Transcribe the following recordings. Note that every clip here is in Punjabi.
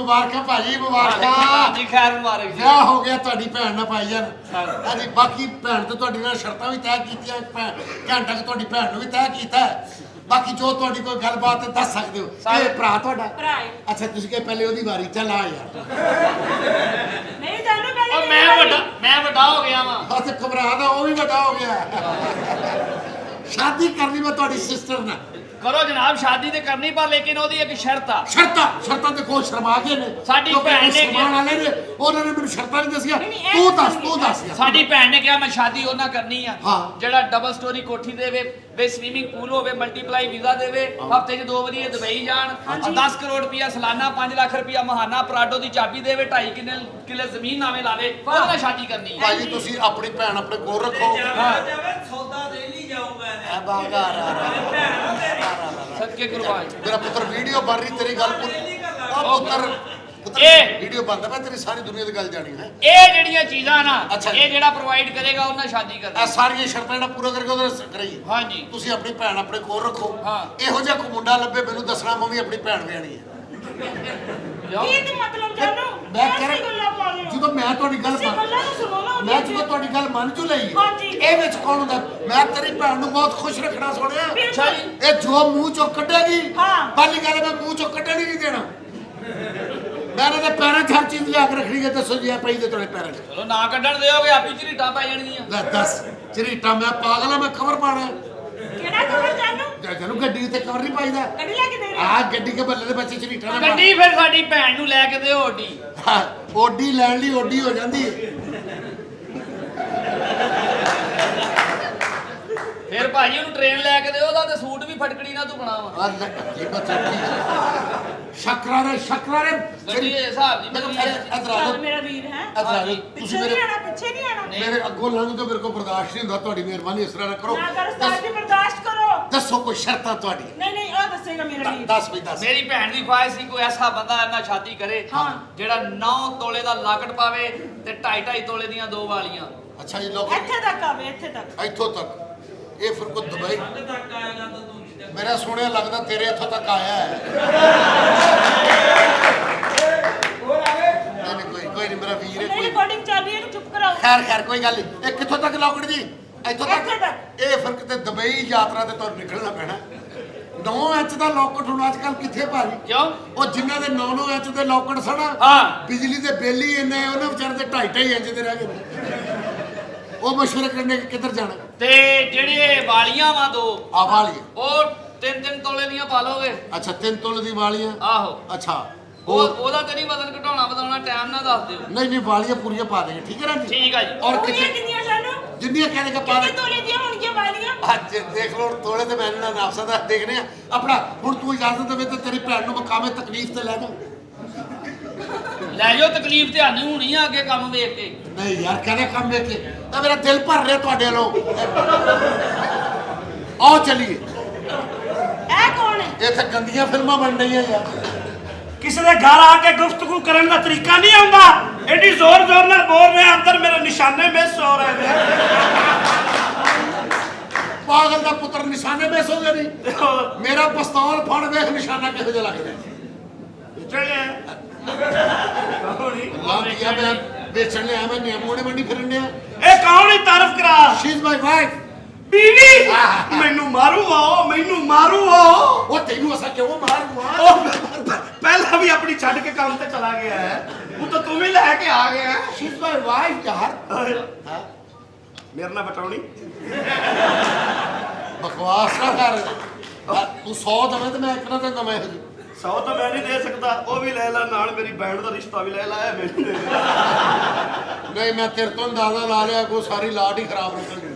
ਮੁਬਾਰਕਾਂ ਭਾਜੀ, ਮੁਬਾਰਕਾਂ ਜੀ। ਖੈਰ ਮੁਬਾਰਕ ਜੀ। ਵਿਆਹ ਹੋ ਗਿਆ ਤੁਹਾਡੀ ਭੈਣ ਨਾਲ ਭਾਈ ਜਾਨ। ਹਾਂਜੀ, ਬਾਕੀ ਭੈਣ ਤੇ ਤੁਹਾਡੀ ਨਾਲ ਸ਼ਰਤਾਂ ਵੀ ਤੈਅ ਕੀਤੀਆਂ, ਘੰਟਾ ਕਿ ਤੁਹਾਡੀ ਭੈਣ ਨੂੰ ਵੀ ਤੈਅ ਕੀਤਾ। ਬਾਕੀ ਜੋ ਤੁਹਾਡੀ ਕੋਈ ਗੱਲਬਾਤ ਹੈ ਦੱਸ ਸਕਦੇ ਹੋ। ਇਹ ਭਰਾ ਤੁਹਾਡਾ? ਭਰਾ ਹੈ। ਅੱਛਾ, ਤੁਸੀਂ ਕਹੇ ਪਹਿਲੇ ਉਹਦੀ ਵਾਰੀ। ਚੱਲ ਆ ਯਾਰ। ਨਹੀਂ ਜਾਨੂੰ ਪਹਿਲੇ ਉਹ ਮੈਂ ਵੱਡਾ ਹੋ ਗਿਆ ਵਾਂ। ਬਸ ਘਬਰਾ ਨਾ, ਉਹ ਵੀ ਵੱਡਾ ਹੋ ਗਿਆ। ਸ਼ਾਦੀ ਕਰਨੀ ਮੈਂ ਤੁਹਾਡੀ ਸਿਸਟਰ ਨਾਲ। ਕਰੋ ਜਨਾਬ, ਸ਼ਾਦੀ ਤੇ ਕਰਨੀ, ਪਰ ਲੇਕਿਨ ਉਹਦੀ ਇੱਕ ਸ਼ਰਤ ਆ। ਸ਼ਰਤਾਂ ਤੇ ਕੋਈ ਸ਼ਰਮਾ ਗਏ ਨੇ। ਸਾਡੀ ਭੈਣ ਨੇ ਸ਼ਰਮਾਉਣ ਵਾਲੇ ਨੇ, ਉਹਨਾਂ ਨੇ ਮੈਨੂੰ ਸ਼ਰਤਾਂ ਨਹੀਂ ਦੱਸੀਆਂ। ਤੂੰ ਦੱਸ ਯਾਰ। ਸਾਡੀ ਭੈਣ ਨੇ ਕਿਹਾ ਮੈਂ ਸ਼ਾਦੀ ਉਹਨਾਂ ਕਰਨੀ ਆ ਹਾਂ। ਜਿਹੜਾ ਡਬਲ ਸਟੋਰੀ ਕੋਠੀ ਦੇਵੇ, ਵੇ ਸਵੀਮਿੰਗ ਪੂਲ ਹੋਵੇ, ਮਲਟੀਪਲਾਈ ਵੀਜ਼ਾ ਦੇਵੇ, ਹਫਤੇ 'ਚ 2 ਵਾਰੀ ਇਹ ਦੁਬਈ ਜਾਣ, 10 ਕਰੋੜ ਰੁਪਇਆ ਸਾਲਾਨਾ, 5 ਲੱਖ ਰੁਪਇਆ ਮਹਾਨਾ, ਪਰਾਡੋ ਦੀ ਚਾਬੀ ਦੇਵੇ, 2.5 ਕਿੱਲੇ ਜ਼ਮੀਨ ਨਾਵੇਂ ਲਾਵੇ, ਉਹਦੇ ਨਾਲ ਸ਼ਾਦੀ ਕਰਨੀ ਹੈ। ਭਾਜੀ ਤੁਸੀਂ ਆਪਣੀ ਭੈਣ ਆਪਣੇ ਕੋਲ ਰੱਖੋ। ਸੌਦਾ ਦੇ ਲਈ ਜਾਊਗਾ ਆ ਬਾਗਾਰ ਸਦਕੇ ਕੁਰਬਾਨ। ਮੇਰਾ ਪੁੱਤਰ ਵੀਡੀਓ ਬਣ ਰਹੀ, ਤੇਰੀ ਗੱਲ ਪੂਰੀ। ਉਹ ਪੁੱਤਰ ਇਹ ਵੀਡੀਓ ਬੰਦ ਹੈ, ਤੇਰੀ ਸਾਰੀ ਦੁਨੀਆ ਦੀ ਗੱਲ ਜਾਣੀ ਹੈ। ਇਹ ਜਿਹੜੀਆਂ ਚੀਜ਼ਾਂ ਨਾ, ਅੱਛਾ। ਇਹ ਜਿਹੜਾ ਪ੍ਰੋਵਾਈਡ ਕਰੇਗਾ ਉਹਨਾਂ ਸ਼ਾਦੀ ਕਰਨੀ। ਇਹ ਸਾਰੀਆਂ ਸ਼ਰਤਾਂ ਜਿਹੜਾ ਪੂਰਾ ਕਰਕੇ ਉਹਦੇ ਕਰਾਈ। ਹਾਂਜੀ। ਤੁਸੀਂ ਆਪਣੀ ਭੈਣ ਆਪਣੇ ਕੋਲ ਰੱਖੋ। ਹਾਂ। ਇਹੋ ਜਿਹਾ ਕੋਈ ਮੁੰਡਾ ਲੱਭੇ ਮੈਨੂੰ ਦੱਸਣਾ, ਮੈਂ ਵੀ ਆਪਣੀ ਭੈਣ ਵਿਆਹਣੀ ਹੈ। ਕੀ ਤੇ ਮਤਲਬ ਜਾਨੂੰ ਮੈਂ ਕਹਿ ਐਸੀ ਗੱਲਾਂ ਪਾ ਰਹੇ ਰਿਹਾ, ਹੋ। ਜਦੋਂ ਮੈਂ ਤੁਹਾਡੀ ਗੱਲ ਤੁਸੀਂ ਗੱਲਾਂ ਨੂੰ ਸੁਣੋ ਨਾ ਉਹਦੀਆਂ। ਮੈਂ ਜਦੋਂ ਤੁਹਾਡੀ ਗੱਲ ਮੰਨ ਚੁ ਲਈ, ਹਾਂਜੀ। ਇਹ ਵਿੱਚ ਕੌਣ ਹੁੰਦਾ? ਮੈਂ ਤੇਰੀ ਭੈਣ ਨੂੰ ਬਹੁਤ ਖੁਸ਼ ਰੱਖਣਾ ਸੋਹਣਿਆ। ਅੱਛਾ ਜੀ। ਇਹ ਜੋ ਮੂੰਹ ਚੋਂ ਕੱਢੇਗੀ, ਹਾਂ। ਪਹਿਲੀ ਗੱਲ ਮੈਂ ਮੂੰਹ ਚੋਂ ਕੱਢਣ ਹੀ ਨਹੀਂ ਦੇਣਾ। ਮੈਂ ਇਹਦੇ ਪੈਰਾਂ 'ਚ ਹਰ ਚੀਜ਼ ਲਿਆ ਕੇ ਰੱਖਣੀ ਹੈ। ਦੱਸੋ ਜੀ, ਇਹ ਪਈ ਤੇ ਤੁਹਾਡੇ ਪੈਰਾਂ 'ਚ। ਚਲੋ ਨਾ ਕੱਢਣ ਦਿਓਗੇ, ਆਪੀ ਝਰੀਟਾਂ ਪੈ ਜਾਣਗੀਆਂ। ਲੈ ਦੱਸ, ਝਰੀਟਾ ਮੈਂ ਪਾਗਲ ਆ, ਮੈਂ ਖਬਰ ਪਾਣਾ। ਕਿਹੜਾ ਕਵਰ ਜਾਨੂੰ ਜਾਨੂੰ ਗੱਡੀ ਉੱਤੇ ਕਵਰ ਨਹੀਂ ਪਾਈਦਾ। ਗੱਡੀ ਲੈ ਕੇ ਦੇ ਰਹੇ ਆ ਗੱਡੀ ਕੇ ਬੱਲੇ ਦੇ ਬੱਚੇ ਝਰੀਟਾ ਨਾ ਗੱਡੀ ਫਿਰ ਸਾਡੀ ਭੈਣ ਨੂੰ ਲੈ ਕੇ ਦਿਓ ਓਡੀ। ਪਾ। ਓਡੀ ਲੈਣ ਲਈ ਓਡੀ ਹੋ ਜਾਂਦੀ ਹੈ। ਫਿਰ ਭਾਜੀ ਉਹਨੂੰ ਟ੍ਰੇਨ ਲੈ ਕੇ ਦਿਓ, ਉਹਦਾ ਤੇ ਸੂਟ ਵੀ ਫਟਕੜੀ ਨਾਲ ਤੂੰ ਬਣਾਵਾ। ਸ਼ਕਰਾਰੇ ਗੱਡੀ ਦੇ ਹਿਸਾਬ ਦੀ ਮੈਨੂੰ ਮੇਰੀ ਇੱਧਰ ਆ ਜਾਓ। ਮੇਰਾ ਵੀਰ ਹੈ। ਤੁਸੀਂ ਪਿੱਛੇ ਮੇਰੇ ਨਹੀਂ ਆਣਾ, ਪਿੱਛੇ ਨਹੀਂ ਆਣਾ। ਮੇਰੇ ਅੱਗੋਂ ਲੰਘ ਤੋਂ ਮੇਰੇ ਕੋਲ ਬਰਦਾਸ਼ਤ ਨਹੀਂ ਹੁੰਦਾ। ਤੁਹਾਡੀ ਮਿਹਰਬਾਨੀ ਇਸ ਤਰ੍ਹਾਂ ਨਾ ਕਰੋ। ਨਾ ਕਰ ਉਸਤਾਦ ਜੀ, ਬਰਦਾਸ਼ਤ ਕਰੋ। ਦੱਸੋ ਕੋਈ ਸ਼ਰਤਾਂ ਤੁਹਾਡੀ। ਨਹੀਂ ਉਹ ਦੱਸੇਗਾ ਮੇਰਾ ਵੀਰ। ਦੱਸ ਬਈ ਦੱਸ। ਮੇਰੀ ਭੈਣ ਦੀ ਖੁਆਇਸ਼ ਸੀ ਕੋਈ ਐਸਾ ਬੰਦਾ ਇਹਨਾਂ ਸ਼ਾਦੀ ਕਰੇ ਹਾਂ। ਜਿਹੜਾ 9 ਤੋਲੇ ਦਾ ਲਾਕਟ ਪਾਵੇ ਤੇ 2.5 ਤੋਲੇ ਦੀਆਂ 2 ਵਾਲੀਆਂ। ਅੱਛਾ ਜੀ, ਲੋਕ ਇੱਥੇ ਤੱਕ ਆਵੇ, ਇੱਥੇ ਤੱਕ। ਇੱਥੋਂ ਤੱਕ। ਇਹ ਫਿਰ ਕੋ ਦੁਬਈ ਤੱਕ ਆਏਗਾ ਤਾਂ ਤੂੰ ਨਹੀਂ ਮੇਰਾ ਸੋਹਣਿਆ ਲੱਗਦਾ ਤੇਰੇ ਇੱਥੋਂ ਤੱਕ ਆਇਆ ਹੈ। ਨਹੀਂ ਕੋਈ ਨਹੀਂ, ਮੇਰਾ ਵੀਰ ਹੈ ਨਹੀਂ ਕੋਈ। ਰਿਕਾਰਡਿੰਗ ਚੱਲ ਰਹੀ ਹੈ, ਇਹਨੂੰ ਚੁੱਪ ਕਰਾਓ। ਖੈਰ ਕੋਈ ਗੱਲ ਨਹੀਂ। ਇਹ ਕਿੱਥੋਂ ਤੱਕ ਲੋਕੜ ਜੀ? ਇੱਥੋਂ ਇੱਥੇ ਤੱਕ। ਤੱਕ। ਇਹ ਫਿਰ ਕਿਤੇ ਦੁਬਈ ਯਾਤਰਾ ਤੇ ਤੁਹਾਨੂੰ ਨਿਕਲਣਾ ਪੈਣਾ। 9 ਇੰਚ ਦਾ ਲੋਕੜ ਹੁਣ ਅੱਜ ਕੱਲ ਕਿੱਥੇ ਭਾਜੀ? ਕਿਉਂ? ਉਹ ਜਿਨ੍ਹਾਂ ਦੇ 9 ਇੰਚ ਦੇ ਲੋਕੜ ਸਨ, ਹਾਂ। ਬਿਜਲੀ ਦੇ ਬਿੱਲ ਹੀ ਇੰਨੇ, ਉਹਨਾਂ ਵਿਚਾਰੇ ਦੇ 2.5 ਇੰਚ ਦੇ ਰਹਿ ਗਏ। ਉਹ ਮਸ਼ਵਰਾ ਕਰਨੇ ਕਿ ਕਿੱਧਰ ਜਾਣਾ। ਤੇ ਜਿਹੜੇ ਵਾਲੀਆਂ ਵਾ 2 ਆ ਵਾਲੀ। ਉਹ 3-3 ਤੋਲੇ ਦੀਆਂ ਪਾ ਲੋਗੇ। ਅੱਛਾ, 3 ਤੋਲੇ ਦੀ ਵਾਲੀਆਂ। ਆਹੋ। ਅੱਛਾ, ਉਹਦਾ ਤੇ ਨਹੀਂ ਵਜ਼ਨ ਘਟਾਉਣਾ ਵਧਾਉਣਾ, ਟਾਈਮ ਨਾਲ ਦੱਸ ਦਿਓ। ਨਹੀਂ ਵਾਲੀਆਂ ਪੂਰੀਆਂ ਪਾ ਦੇਗੇ। ਠੀਕ ਹੈ ਨਾ ਜੀ? ਠੀਕ ਆ ਜੀ। ਔਰ ਪੂਰੀਆਂ ਕਿੰਨੀਆਂ ਜਾਨੂੰ? ਜਿੰਨੀਆਂ ਕਹਿੰਦੇ ਪਾ ਕਿੰਨੇ ਦੇ। ਤੋਲੇ ਦੀਆਂ ਹੋਣਗੀਆਂ ਵਾਲੀਆਂ? ਅੱਜ ਦੇਖ ਲਓ ਤੋਲੇ ਤੇ ਮੈਨੂੰ ਨਾ ਨਾਪਸਾ ਦਾ ਦੇਖਨੇ ਆ ਆਪਣਾ। ਹੁਣ ਤੂੰ ਇਜਾਜ਼ਤ ਦੇਵੇ ਤੇ ਤੇਰੀ ਭੈਣ ਨੂੰ ਮਕਾਮੇ ਤਕਲੀਫ ਤੇ ਲੈ ਜਾ। ਲੈ ਜਾਓ, ਤਕਲੀਫ ਤੇ ਆਨੀ ਹੋਣੀ ਆ ਅੱਗੇ ਕੰਮ ਵੇਖ ਕੇ। ਨਹੀਂ ਯਾਰ, ਕਹਿੰਦੇ ਕੰਮ ਵੇਖ ਕੇ ਤਾਂ ਮੇਰਾ ਦਿਲ ਭਰ ਰਿਹਾ ਤੁਹਾਡੇ ਵੱਲੋਂ। ਆਓ ਚੱਲੀਏ। ਇਹ ਕੌਣ ਹੈ? ਇੱਥੇ ਗੰਦੀਆਂ ਫਿਲਮਾਂ ਬਣ ਰਹੀਆਂ ਯਾਰ। ਕਿਸੇ ਦੇ ਘਰ ਆ ਕੇ ਗੁਫ਼ਤਗੂ ਕਰਨ ਦਾ ਤਰੀਕਾ ਨਹੀਂ ਆਉਂਦਾ। ਐਡੀ ਜ਼ੋਰ ਨਾਲ ਬੋਲ ਰਹੇ ਅੰਦਰ ਮੇਰੇ ਨਿਸ਼ਾਨੇ ਮਿਸ ਹੋ ਰਹੇ ਨੇ। ਪਾਗਲ ਦਾ ਪੁੱਤਰ ਨਿਸ਼ਾਨੇ ਮਿਸ ਹੋ ਗਏ ਨਹੀਂ। ਮੇਰਾ ਪਿਸਤੌਲ ਫੜ ਵੇਖ ਨਿਸ਼ਾਨਾ ਕਿਹੋ ਜਿਹਾ ਲੱਗਦਾ। ਚਲੇ ਅੱਲਾਹ ਕੀਆ ਮੈਂ ਵੇਚਣ ਲਿਆ, ਮੈਂ ਨਿਆਮੋੜੇ ਮੰਡੀ ਫਿਰਨ ਡਿਆ। ਇਹ ਕੌਣ ਹੀ ਤਾਰਫ ਕਰਾ? She is my wife. ਬੀਵੀ ਮੈਨੂੰ ਮਾਰੂ ਆਓ। ਉਹ ਤੈਨੂੰ ਅਸਾਂ ਕਿਉਂ ਮਾਰੂਆ? ਉਹ ਪਹਿਲਾਂ ਵੀ ਆਪਣੀ ਛੱਡ ਕੇ ਕੰਮ ਤੇ ਚਲਾ ਗਿਆ ਹੈ। ਉਹ ਤਾਂ ਤੂੰ ਵੀ ਲੈ ਕੇ ਆ ਗਿਆ ਹੈ। ਸ਼ੀ ਇਜ਼ ਮਾਈ ਵਾਈਫ ਯਾਰ। ਹਾਂ, ਮੇਰੇ ਨਾਲ ਬਟਾਉਣੀ। ਬਕਵਾਸ ਨਾ ਕਰ। ਤੂੰ 100 ਦਵੇਂ ਤੇ ਮੈਂ ਇੱਕ ਨਾ ਤੇ ਦਵੇਂ। 100 ਤਾਂ ਮੈਂ ਨਹੀਂ ਦੇ ਸਕਦਾ, ਉਹ ਵੀ ਲੈ ਲੈ, ਨਾਲ ਮੇਰੀ ਬੈਂਡ ਦਾ ਰਿਸ਼ਤਾ ਵੀ ਲੈ ਲਾਇਆ ਮੈਨੂੰ ਦੇ ਦੇ। ਨਹੀਂ, ਮੈਂ ਤੇਰੇ ਤੋਂ ਅੰਦਾਜ਼ਾ ਲਾ ਲਿਆ ਕੋ ਸਾਰੀ ਲਾਟ ਹੀ ਖਰਾਬ ਨਿਕਲ ਗਈ।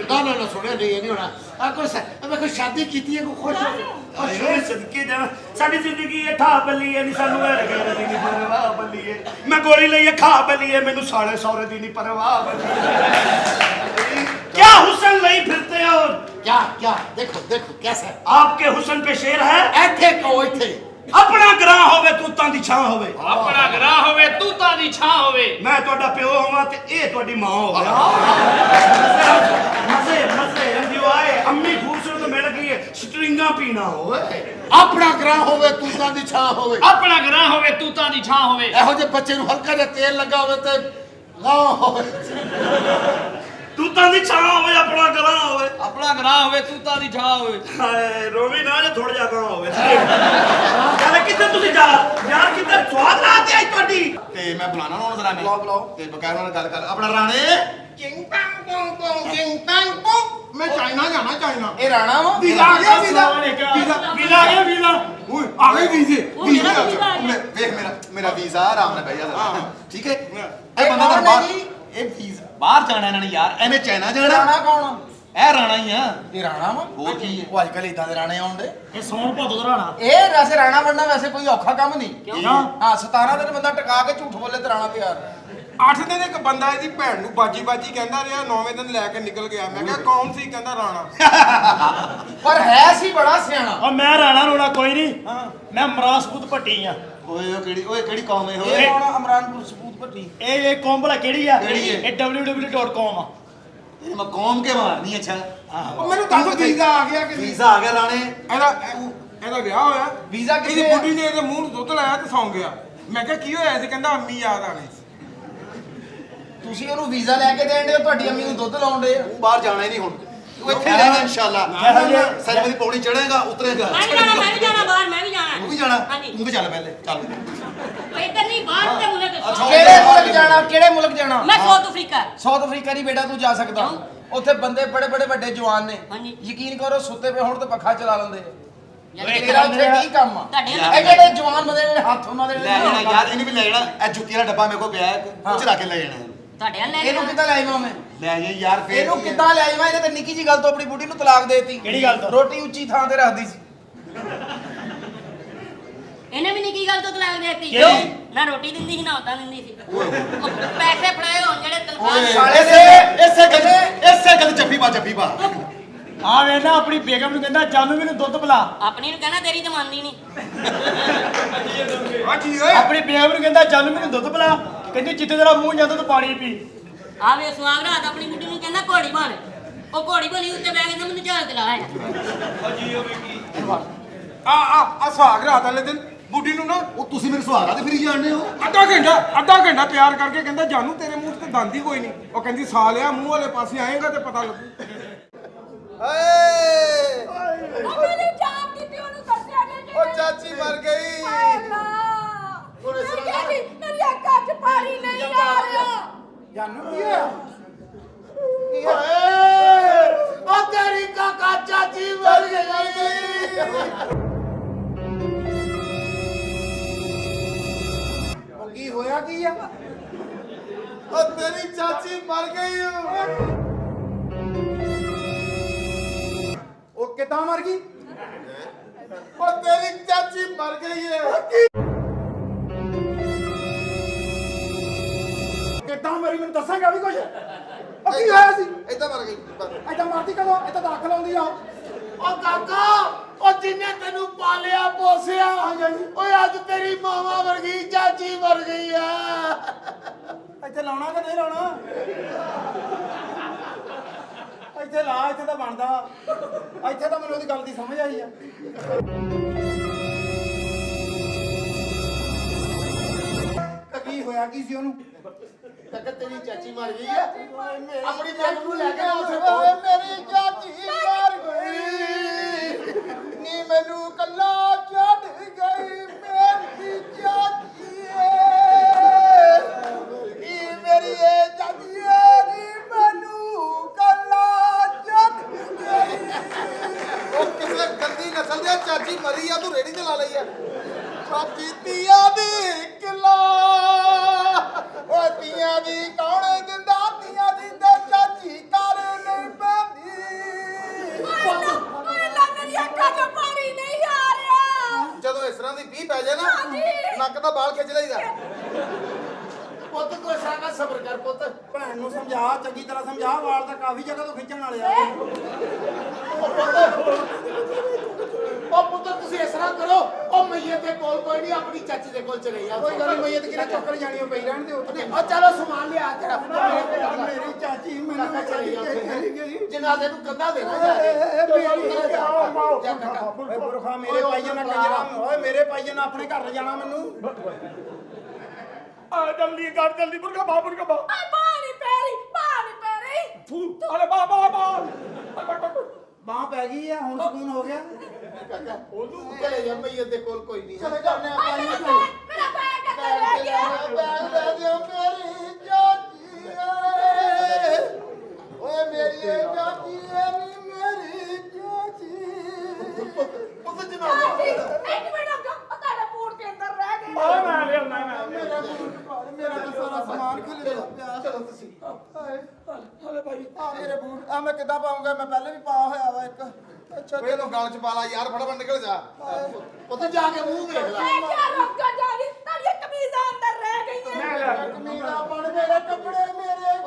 ਨਾ ਸੁਣਿਆ ਨਹੀਂ, ਇਹ ਨਹੀਂ ਹੋਣਾ। ਆ ਕੋਈ ਸ਼ਾਦੀ ਕੀਤੀ ਹੈ, ਕੋਈ ਖੁਸ਼ ਸਦਕੇ ਜਾਣਾ। ਸਾਡੀ ਜ਼ਿੰਦਗੀ ਇਹ ਠਾ ਬੱਲੀਏ ਨਹੀਂ, ਸਾਨੂੰ ਇਹ ਰਗੇ ਦੀ ਨਹੀਂ ਪਰਵਾਹ ਬੱਲੀਏ। ਮੈਂ ਗੋਲੀ ਲਈ ਖਾ ਬੱਲੀਏ, ਮੈਨੂੰ ਸਾਲੇ ਸੌਰੇ ਦੀ ਨਹੀਂ ਪਰਵਾਹ ਬੱਲੀਏ। क्या हुसन नहीं फिरते हो? क्या देखो कैसा आपके हुसन पे शेर है। ਇੱਥੇ ਕੋ ਇੱਥੇ अपना ग्रां होवे तूतां दी छां होवे। ਆਪਣਾ ਗ੍ਰਾਹ ਹੋਵੇ, ਤੂਤਾਂ ਦੀ ਛਾਂ ਹੋਵੇ। मैं ਤੁਹਾਡਾ ਪਿਓ ਹੋਵਾਂ ਤੇ ਇਹ ਤੁਹਾਡੀ ਮਾਂ ਹੋਵੇ। ਮਜ਼ੇ ਇੰਜੋਏ। ਅੰਮੀ ਖੂਬਸੂਰਤ ਮਿਲ ਗਈ ਹੈ, ਸਟਰਿੰਗਾਂ ਪੀਣਾ ਹੋਵੇ। ਆਪਣਾ ਗ੍ਰਾਂ ਹੋਵੇ ਤੂਤਾਂ ਦੀ ਛਾਂ ਹੋਵੇ। ਆਪਣਾ ਗਰਾਂ ਹੋਵੇ ਤੂਤਾਂ ਦੀ ਛਾਂ ਹੋਵੇ। ਇਹੋ ਜਿਹੇ ਬੱਚੇ ਨੂੰ ਹਲਕਾ ਜਿਹਾ ਤੇਲ ਲੱਗਾ ਹੋਵੇ ਤੇ ਗਾਂ ਹੋਵੇ। ਤੂਤਾਂ ਦੀ ਛਾਂ ਹੋਵੇ, ਆਪਣਾ ਗਲਾ ਹੋਵੇ। ਆਪਣਾ ਗਰਾਂ ਹੋਵੇ ਤੂਤਾਂ ਦੀ ਛਾਂ ਹੋਵੇ। ਹਾਏ ਰੋਵੀ ਨਾ ਜੇ ਥੋੜਾ ਜਿਹਾ ਗਾਂ ਹੋਵੇ। ਚੱਲ ਕਿੱਥੇ ਤੁਸੀਂ ਯਾਰ ਕਿੱਥੇ ਸਵਾਦ ਲਾਤੀ ਆਈ ਤੁਹਾਡੀ। ਤੇ ਮੈਂ ਬੁਲਾਣਾ ਉਹਨਾਂ ਜ਼ਰਾ ਮੈਂ ਬੁਲਾਓ। ਤੇ ਬਕਾਇਦਾ ਨਾਲ ਗੱਲ ਕਰ ਆਪਣਾ ਰਾਣੇ ਕਿੰਗ ਪੰਗ ਪੋਂਗ ਪੋਂਗ ਕਿੰਗ ਪੰਗ ਪੋਂਗ। ਮੈਂ ਚਾਈਨਾ ਜਾਣਾ ਚਾਈਨਾ। ਇਹ ਰਾਣਾ ਵਾ ਵੀਜ਼ਾ ਆ ਗਿਆ ਵੀਜ਼ਾ। ਵੀਜ਼ਾ ਆ ਗਿਆ ਵੀਜ਼ਾ। ਓਏ ਆ ਗਏ ਵੀਜ਼ੇ। ਉਹ ਮੇਰਾ ਵੀਜ਼ਾ ਆ ਗਿਆ। ਵੇਖ ਮੇਰਾ ਵੀਜ਼ਾ ਆਰਾਮ ਨਾਲ ਬਹਿ ਜਾ ਠੀਕ ਹੈ ਇਹ ਬੰਦਾ ਤਾਂ ਬਾਹਰ ਇਹ ਵੀਜ਼ਾ ਬਾਹਰ ਜਾਣਾ ਇਹਨਾਂ ਨੇ ਯਾਰ ਇਹਨੇ ਚਾਈਨਾ ਜਾਣਾ। ਰਾਣਾ ਕੌਣ? ਇਹ ਰਾਣਾ ਹੀ ਆ। ਇਹ ਰਾਣਾ ਵਾ? ਹੋਰ ਕੀ ਹੈ? ਉਹ ਅੱਜ ਕੱਲ ਇਦਾਂ ਦੇ ਰਾਣੇ ਆਉਂਦੇ। ਇਹ ਸੌਣ ਭਾਦੋ ਦਾ ਰਾਣਾ। ਇਹ ਵੈਸੇ ਰਾਣਾ ਬਣਨਾ ਵੈਸੇ ਕੋਈ ਔਖਾ ਕੰਮ ਨਹੀਂ। ਕਿਉਂ? ਹਾਂ 17 ਦਿਨ ਬੰਦਾ ਟਿਕਾ ਕੇ ਝੂਠ ਬੋਲੇ ਤੇ ਰਾਣਾ ਤਿਆਰ। 8 ਦਿਨ ਇੱਕ ਬੰਦਾ ਇਹਦੀ ਭੈਣ ਨੂੰ ਬਾਜੀ ਕਹਿੰਦਾ ਰਿਹਾ 9ਵੇਂ ਦਿਨ ਲੈ ਕੇ ਨਿਕਲ ਗਿਆ। ਮੈਂ ਕਿਹਾ ਕੌਣ ਸੀ? ਕਹਿੰਦਾ ਰਾਣਾ। ਪਰ ਹੈ ਸੀ ਬੜਾ ਸਿਆਣਾ। ਉਹ ਮੈਂ ਰਾਣਾ ਰੋਣਾ ਕੋਈ ਨਹੀਂ। ਮੈਂ ਮਰਾਸਪੂਤ ਭੱਟੀ ਆ। ਓਏ ਕਿਹੜੀ ਕੌਮ ਹੈ ਇਹ ਕੌਣ? ਅਮਰਾਨਪੁਰ ਸਪੂਤ ਭੱਟੀ। ਇਹ ਕੌਮ ਭਲਾ ਕਿਹੜੀ ਆ? ਕਿਹੜੀ ਹੈ? ਇਹ www.com ਆ। ਇਹ ਮੈਂ ਕੌਮ ਕੇ ਮਾਰਨੀ ਅੱਛਾ ਮੈਨੂੰ ਦੱਸ ਵੀਜ਼ਾ ਆ ਗਿਆ ਕਿ ਵੀਜ਼ਾ ਆ ਗਿਆ ਰਾਣੇ ਇਹਦਾ ਵਿਆਹ ਹੋਇਆ। ਵੀਜ਼ਾ ਇਹਦੀ ਕਿੱਥੇ? ਬੁੱਢੀ ਨੇ ਇਹਦੇ ਮੂੰਹ ਨੂੰ ਦੁੱਧ ਲਾਇਆ ਤੇ ਸੌਂ ਗਿਆ। ਮੈਂ ਕਿਹਾ ਕੀ ਹੋਇਆ ਸੀ? ਕਹਿੰਦਾ ਅੰਮੀ ਯਾਦ ਆਣੀ ਸੀ। ਤੁਸੀਂ ਉਹਨੂੰ ਵੀਜ਼ਾ ਲੈ ਕੇ ਦੇਣ ਦੇ, ਤੁਹਾਡੀ ਅੰਮੀ ਨੂੰ ਦੁੱਧ ਲਾਉਣ ਦੇ। ਤੂੰ ਬਾਹਰ ਜਾਣਾ ਹੀ ਨਹੀਂ ਹੁਣ ਤੂੰ ਇੱਥੇ ਰਹੇਗਾ ਇਨਸ਼ਾਅੱਲਾ ਸਰਬ ਦੀ ਪੌੜੀ ਚੜੇਗਾ ਉਤਰੇਗਾ ਮੈਂ ਵੀ ਜਾਣਾ ਬਾਹਰ, ਮੈਂ ਵੀ ਜਾਣਾ। ਤੂੰ ਵੀ ਜਾਣਾ ਹਾਂਜੀ। ਤੂੰ ਵੀ ਚੱਲ ਪਹਿਲੇ ਚੱਲ ਇੱਧਰ ਨਹੀਂ, ਬਾਹਰ ਤੇ ਮੁਲਕ। ਕਿਹੜੇ ਮੁਲਕ ਜਾਣਾ? ਕਿਹੜੇ ਮੁਲਕ ਜਾਣਾ? ਮੈਂ ਸਾਊਥ ਅਫਰੀਕਾ। ਸਾਊਥ ਅਫਰੀਕਾ ਨਹੀਂ ਬੇਟਾ ਤੂੰ ਜਾ ਸਕਦਾ। ਉੱਥੇ ਬੰਦੇ ਬੜੇ ਵੱਡੇ ਜਵਾਨ ਨੇ। ਹਾਂਜੀ। ਯਕੀਨ ਕਰੋ ਸੁੱਤੇ ਪਏ ਹੁਣ ਤੇ ਪੱਖਾ ਚਲਾ ਲੈਂਦੇ। ਤੁਹਾਡੇ ਤੇਰਾ ਉੱਥੇ ਕੀ ਕੰਮ ਆ? ਨਾਲ ਇਹ ਜਿਹੜੇ ਜਵਾਨ ਬੰਦੇ ਨੇ ਹੱਥ ਉਹਨਾਂ ਦੇ ਲੈ ਜਾਣਾ ਯਾਰ ਇਹਨੂੰ ਵੀ ਲੈ ਜਾਣਾ ਇਹ ਜੁੱਤੀ ਵਾਲਾ ਡੱਬਾ ਮੇਰੇ ਕੋਲ ਪਿਆ ਹੈ ਉਹ ਚਲਾ ਕੇ ਲੈ ਜਾਣਾ ਤੁਹਾਡੇ ਨਾਲ ਲੈ ਇਹਨੂੰ ਕਿੱਦਾਂ ਲੈ ਆਵਾਂ ਮੈਂ? ਲੈ ਜਾ ਯਾਰ ਫੇਰ ਇਹਨੂੰ ਕਿੱਦਾਂ ਲੈ ਆਵਾਂ? ਇਹਨੇ ਤੇ ਨਿੱਕੀ ਜੀ ਗੱਲ ਤੋਂ ਆਪਣੀ ਬੁੱਢੀ ਨੂੰ ਤਲਾਕ ਦੇਤੀ। ਕਿਹੜੀ ਗੱਲ ਤੋਂ? ਰੋਟੀ ਉੱਚੀ ਥਾਂ ਤੇ ਰੱਖਦੀ ਸੀ। ਇਹਨੇ ਵੀ ਨਿੱਕੀ ਗੱਲ ਤੋਂ ਤਲਾਕ ਦੇਤੀ। ਕਿਉਂ? ਨਾ ਰੋਟੀ ਦਿੰਦੀ ਸੀ ਨਾ ਉਦਾਂ ਦਿੰਦੀ ਸੀ। ਉਹ ਪੈਸੇ ਫੜਾਏ ਹੋਣ ਜਿਹੜੇ ਤਨਖਾਹ। ਸਾਲੇ ਇਸੇ ਗੱਲ ਜੱਫੀ ਪਾ ਆ ਵੇਖਣਾ ਆਪਣੀ ਬੇਗਮ ਨੂੰ ਕਹਿੰਦਾ ਜਾਨੂ ਮੈਨੂੰ ਦੁੱਧ ਪਿਲਾ। ਆਪਣੀ ਨੂੰ ਕਹਿਣਾ ਤੇਰੀ ਜਮਾਨੀ ਨਹੀਂ। ਆ ਕੀ ਓਏ? ਆਪਣੀ ਬੇਗਮ ਨੂੰ ਕਹਿੰਦਾ ਜਾਨੂ ਮੈਨੂੰ ਦੁੱਧ ਪਿਲਾ। ਕਹਿੰਦੀ ਜਿੱਥੇ ਤੇਰਾ ਮੂੰਹ ਜਾਂਦਾ ਤੂੰ ਪਾਣੀ ਪੀ। ਆ ਵੇ ਸੁਆਗ ਰਾਤ ਆਪਣੀ ਬੁੱਢੀ ਨੂੰ ਕਹਿੰਦਾ ਘੋੜੀ ਬਣ। ਉਹ ਘੋੜੀ ਬਣੀ ਉੱਤੇ ਬਹਿ ਕੇ ਮੈਨੂੰ ਝਾਲ ਦਿਲਾ ਆਇਆ। ਆ ਸੁਹਾਗ ਰਾਤ ਵਾਲੇ ਦਿਨ ਬੁੱਢੀ ਨੂੰ ਨਾ ਉਹ ਤੁਸੀਂ ਮੇਰੇ ਸੁਹਾਗਾ ਤੇ ਫਿਰੀ ਜਾਣਦੇ ਹੋ ਅੱਧਾ ਘੰਟਾ ਪਿਆਰ ਕਰਕੇ ਕਹਿੰਦਾ ਜਾਨੂ ਤੇਰੇ ਮੂੰਹ ਤੇ ਦੰਦ ਹੀ ਕੋਈ ਨਹੀਂ। ਉਹ ਕਹਿੰਦੀ ਸਾਲਿਆ ਮੂੰਹ ਵਾਲੇ ਪਾਸੇ ਆਏਗਾ ਤੇ ਪਤਾ ਲੱਗੂ। ਮੇਰੀ ਜਾਨ ਕਿਤੇ ਉਹਨੂੰ ਦੱਸਿਆ ਨਹੀਂ। ਉਹ ਚਾਚੀ ਮਰ ਗਈ ਮੇਰੀ ਅੱਖਾਂ 'ਚ ਪਾਣੀ ਨਹੀਂ ਆ ਰਿਹਾ। ਜਾਨੂ ਕੀ ਹੋਇਆ? ਉਹ ਤੇਰੀ ਕਾਕਾ ਚਾਚੀ ਮਰ ਗਈ। ਉਹ ਕੀ ਹੋਇਆ ਕੀ ਆ? ਉਹ ਤੇਰੀ ਚਾਚੀ ਮਰ ਗਈ ਉਹ ਕਿੱਦਾਂ ਮਰ ਗਈ? ਉਹ ਤੇਰੀ ਚਾਚੀ ਮਰ ਗਈ ਹੈ ਕਿੱਦਾਂ ਮਰੀ ਮੈਨੂੰ ਦੱਸਾਂਗਾ ਵੀ ਕੁਝ? ਉਹ ਕੀ ਹੋਇਆ ਸੀ? ਏਦਾਂ ਮਰ ਗਈ ਏਦਾਂ ਮਰਦੀ ਕਦੋਂ? ਇੱਥੇ ਦਾਖਲ ਆਉਂਦੀ ਆ। ਉਹ ਕਾਕਾ ਉਹ ਜਿੰਨੇ ਤੈਨੂੰ ਪਾਲਿਆ ਪੋਸਿਆ ਓਏ ਅੱਜ ਤੇਰੀ ਮਾਵਾ ਵਰਗੀ ਚਾਚੀ ਮਰ ਗਈ ਆ। ਇੱਥੇ ਲਾਉਣਾ ਕਿ ਨਹੀਂ ਲਾਉਣਾ? ਇੱਥੇ ਲਾ, ਇੱਥੇ ਤਾਂ ਬਣਦਾ। ਇੱਥੇ ਤਾਂ ਮੈਨੂੰ ਉਹਦੀ ਗੱਲ ਦੀ ਸਮਝ ਆਈ ਆ। ਕੀ ਹੋਇਆ ਕੀ ਸੀ ਉਹਨੂੰ? ਕਾਕਾ ਤੇਰੀ ਚਾਚੀ ਮਰ ਗਈ ਆ। ਆਪਣੀ ਬੇਗਮ ਨੂੰ ਲੈ ਕੇ ਆ ਉੱਥੇ। ਓਏ ਮੇਰੀ ਚਾਚੀ ਮਰ ਗਈ ਨੀ ਮੈਨੂੰ ਕੱਲਾ ਛੱਡ ਗਈ ਮੇਰੀ ਚਾਚੀ ਨੀ ਮੇਰੀ ਚਾਚੀ ਨੀ ਮੈਨੂੰ ਕੱਲਾ ਛੱਡ ਗਈ। ਉਹ ਕਿਸੇ ਗੰਦੀ ਨਸਲ ਦੀ ਚਾਚੀ ਮਰੀ ਆ ਤੂੰ ਰੇੜੀ ਤੇ ਲਾ ਲਈ ਆ ਚਾਚੀ ਤੀਆਂ ਦੀ ਕਿਲਾ ਓ ਤੀਆਂ ਦੀ ਕੌਣ ਦਿੰਦਾ ਤੀਆਂ ਦੀ ਤੇ ਚਾਚੀ ਕਰ ਨਹੀਂ ਪੈਂਦੀ। ਓਏ ਲਾ ਮੇਰੀ ਅੱਖਾਂ 'ਚ ਪਾਣੀ ਨਹੀਂ ਆ ਰਿਹਾ। ਜਦੋਂ ਇਸ ਤਰ੍ਹਾਂ ਦੀ ਪੀ ਪੈ ਜਾਏ ਨਾ ਨੱਕ ਦਾ ਬਾਲ ਖਿੱਚ ਲਈਦਾ ਪੁੱਤ ਕੋਈ ਸਾਗਾ ਸਬਰ ਕਰ ਪੁੱਤ। ਭੈਣ ਨੂੰ ਸਮਝਾ, ਚੰਗੀ ਤਰ੍ਹਾਂ ਸਮਝਾ। ਵਾਲ ਤਾਂ ਕਾਫੀ ਜਗ੍ਹਾ ਤੋਂ ਖਿੱਚਣ ਵਾਲੇ ਆ। ਉਹ ਪੁੱਤਰ ਤੁਸੀਂ ਇਸ ਤਰ੍ਹਾਂ ਕਰੋ ਉਹ ਮਈਏ ਦੇ ਕੋਲ ਕੋਈ ਨਹੀਂ ਆਪਣੀ ਚਾਚੀ ਦੇ ਕੋਲ ਚਲੇ ਜਾ। ਕੋਈ ਗੱਲ ਨਹੀਂ, ਮਈਏ ਤੇ ਕਿਹੜਾ ਚੁੱਕਣ ਜਾਣੀ, ਉਹ ਪਈ ਰਹਿਣ ਦੇ ਉੱਥੇ। ਉਹ ਚਲੋ ਸਮਾਨ ਲਿਆ ਤੇਰਾ ਮੇਰੀ ਚਾਚੀ ਮੈਨੂੰ ਚਲੇ ਜਾ ਚਲੀ ਗਈ। ਉੱਥੇ ਜਨਾਜ਼ੇ ਨੂੰ ਕੰਧਾ ਦੇਣਾ ਜਾ ਕੇ। ਮੇਰੀ ਓਏ ਬੁਰਖਾ ਮੇਰੇ ਪਾਈਏ ਨਾ ਕੰਜਰਾ ਓਏ ਮੇਰੇ ਪਾਈਏ ਨਾ ਆਪਣੇ ਘਰ ਜਾਣਾ ਮੈਨੂੰ ਆ ਜਲਦੀ ਕਰ ਜਲਦੀ ਬੁਰਕਾ ਬਾ ਪਾਣੀ ਪੈਰੀ ਫੂ ਅਰੇ ਬਾ ਬਾਹ ਪੈ ਗਈ ਆ ਹੁਣ ਸਕੂਨ ਹੋ ਗਿਆ ਕਾਕਾ ਉਹਨੂੰ ਚਲੇ ਜਾ ਮਈਏ ਦੇ ਕੋਲ ਕੋਈ ਨਹੀਂ ਚਲੇ ਜਾਂਦੇ ਆਪਾਂ ਮੇਰਾ ਪੈਰ ਕਿੱਥੇ ਰਹਿ ਬੈਗ ਗਿਆ ਲੈ ਦਿਓ ਮੇਰੀ ਚਾਚੀ ਓਏ ਮੇਰੀ ਚਾਚੀ ਨੀ ਮੇਰੀ ਚਾਚੀ ਪੁੱਤ ਜਨਾਬ ਇੱਕ ਮਿੰਟ ਰੁਕੋ ਤੁਹਾਡੇ ਬੂਟ ਦੇ ਅੰਦਰ ਰਹਿ ਗਏ ਆ ਮੈਂ ਲਿਆਉਣਾ ਮੇਰਾ ਤਾਂ ਸਾਰਾ ਸਮਾਨ ਖਿਲ ਗਿਆ ਚਲੋ ਤੁਸੀਂ ਹਲੇ ਭਾਈ ਆ ਮੇਰੇ ਬੂਟ ਆ ਮੈਂ ਕਿੱਦਾਂ ਪਾਉਂਗਾ ਮੈਂ ਪਹਿਲੇ ਵੀ ਪਾਇਆ ਹੋਇਆ ਵਾ ਇੱਕ ਅੱਛਾ ਓਏ ਲੋ ਗਲ ਚ ਪਾ ਲਾ ਯਾਰ ਫਟਾਫਟ ਨਿਕਲ ਜਾ ਉੱਥੇ ਜਾ ਕੇ ਮੂੰਹ ਵੇਖ ਲੈ ਮੈਂ ਕਿਹਾ ਰੁਕ ਜਾ ਜੀ ਤੁਹਾਡੀ ਕਮੀਜ਼ਾਂ ਅੰਦਰ ਰਹਿ ਗਈਆਂ ਕਮੀਜ਼ਾ ਬਣ ਮੇਰੇ ਕੱਪੜੇ ਮੇਰੇ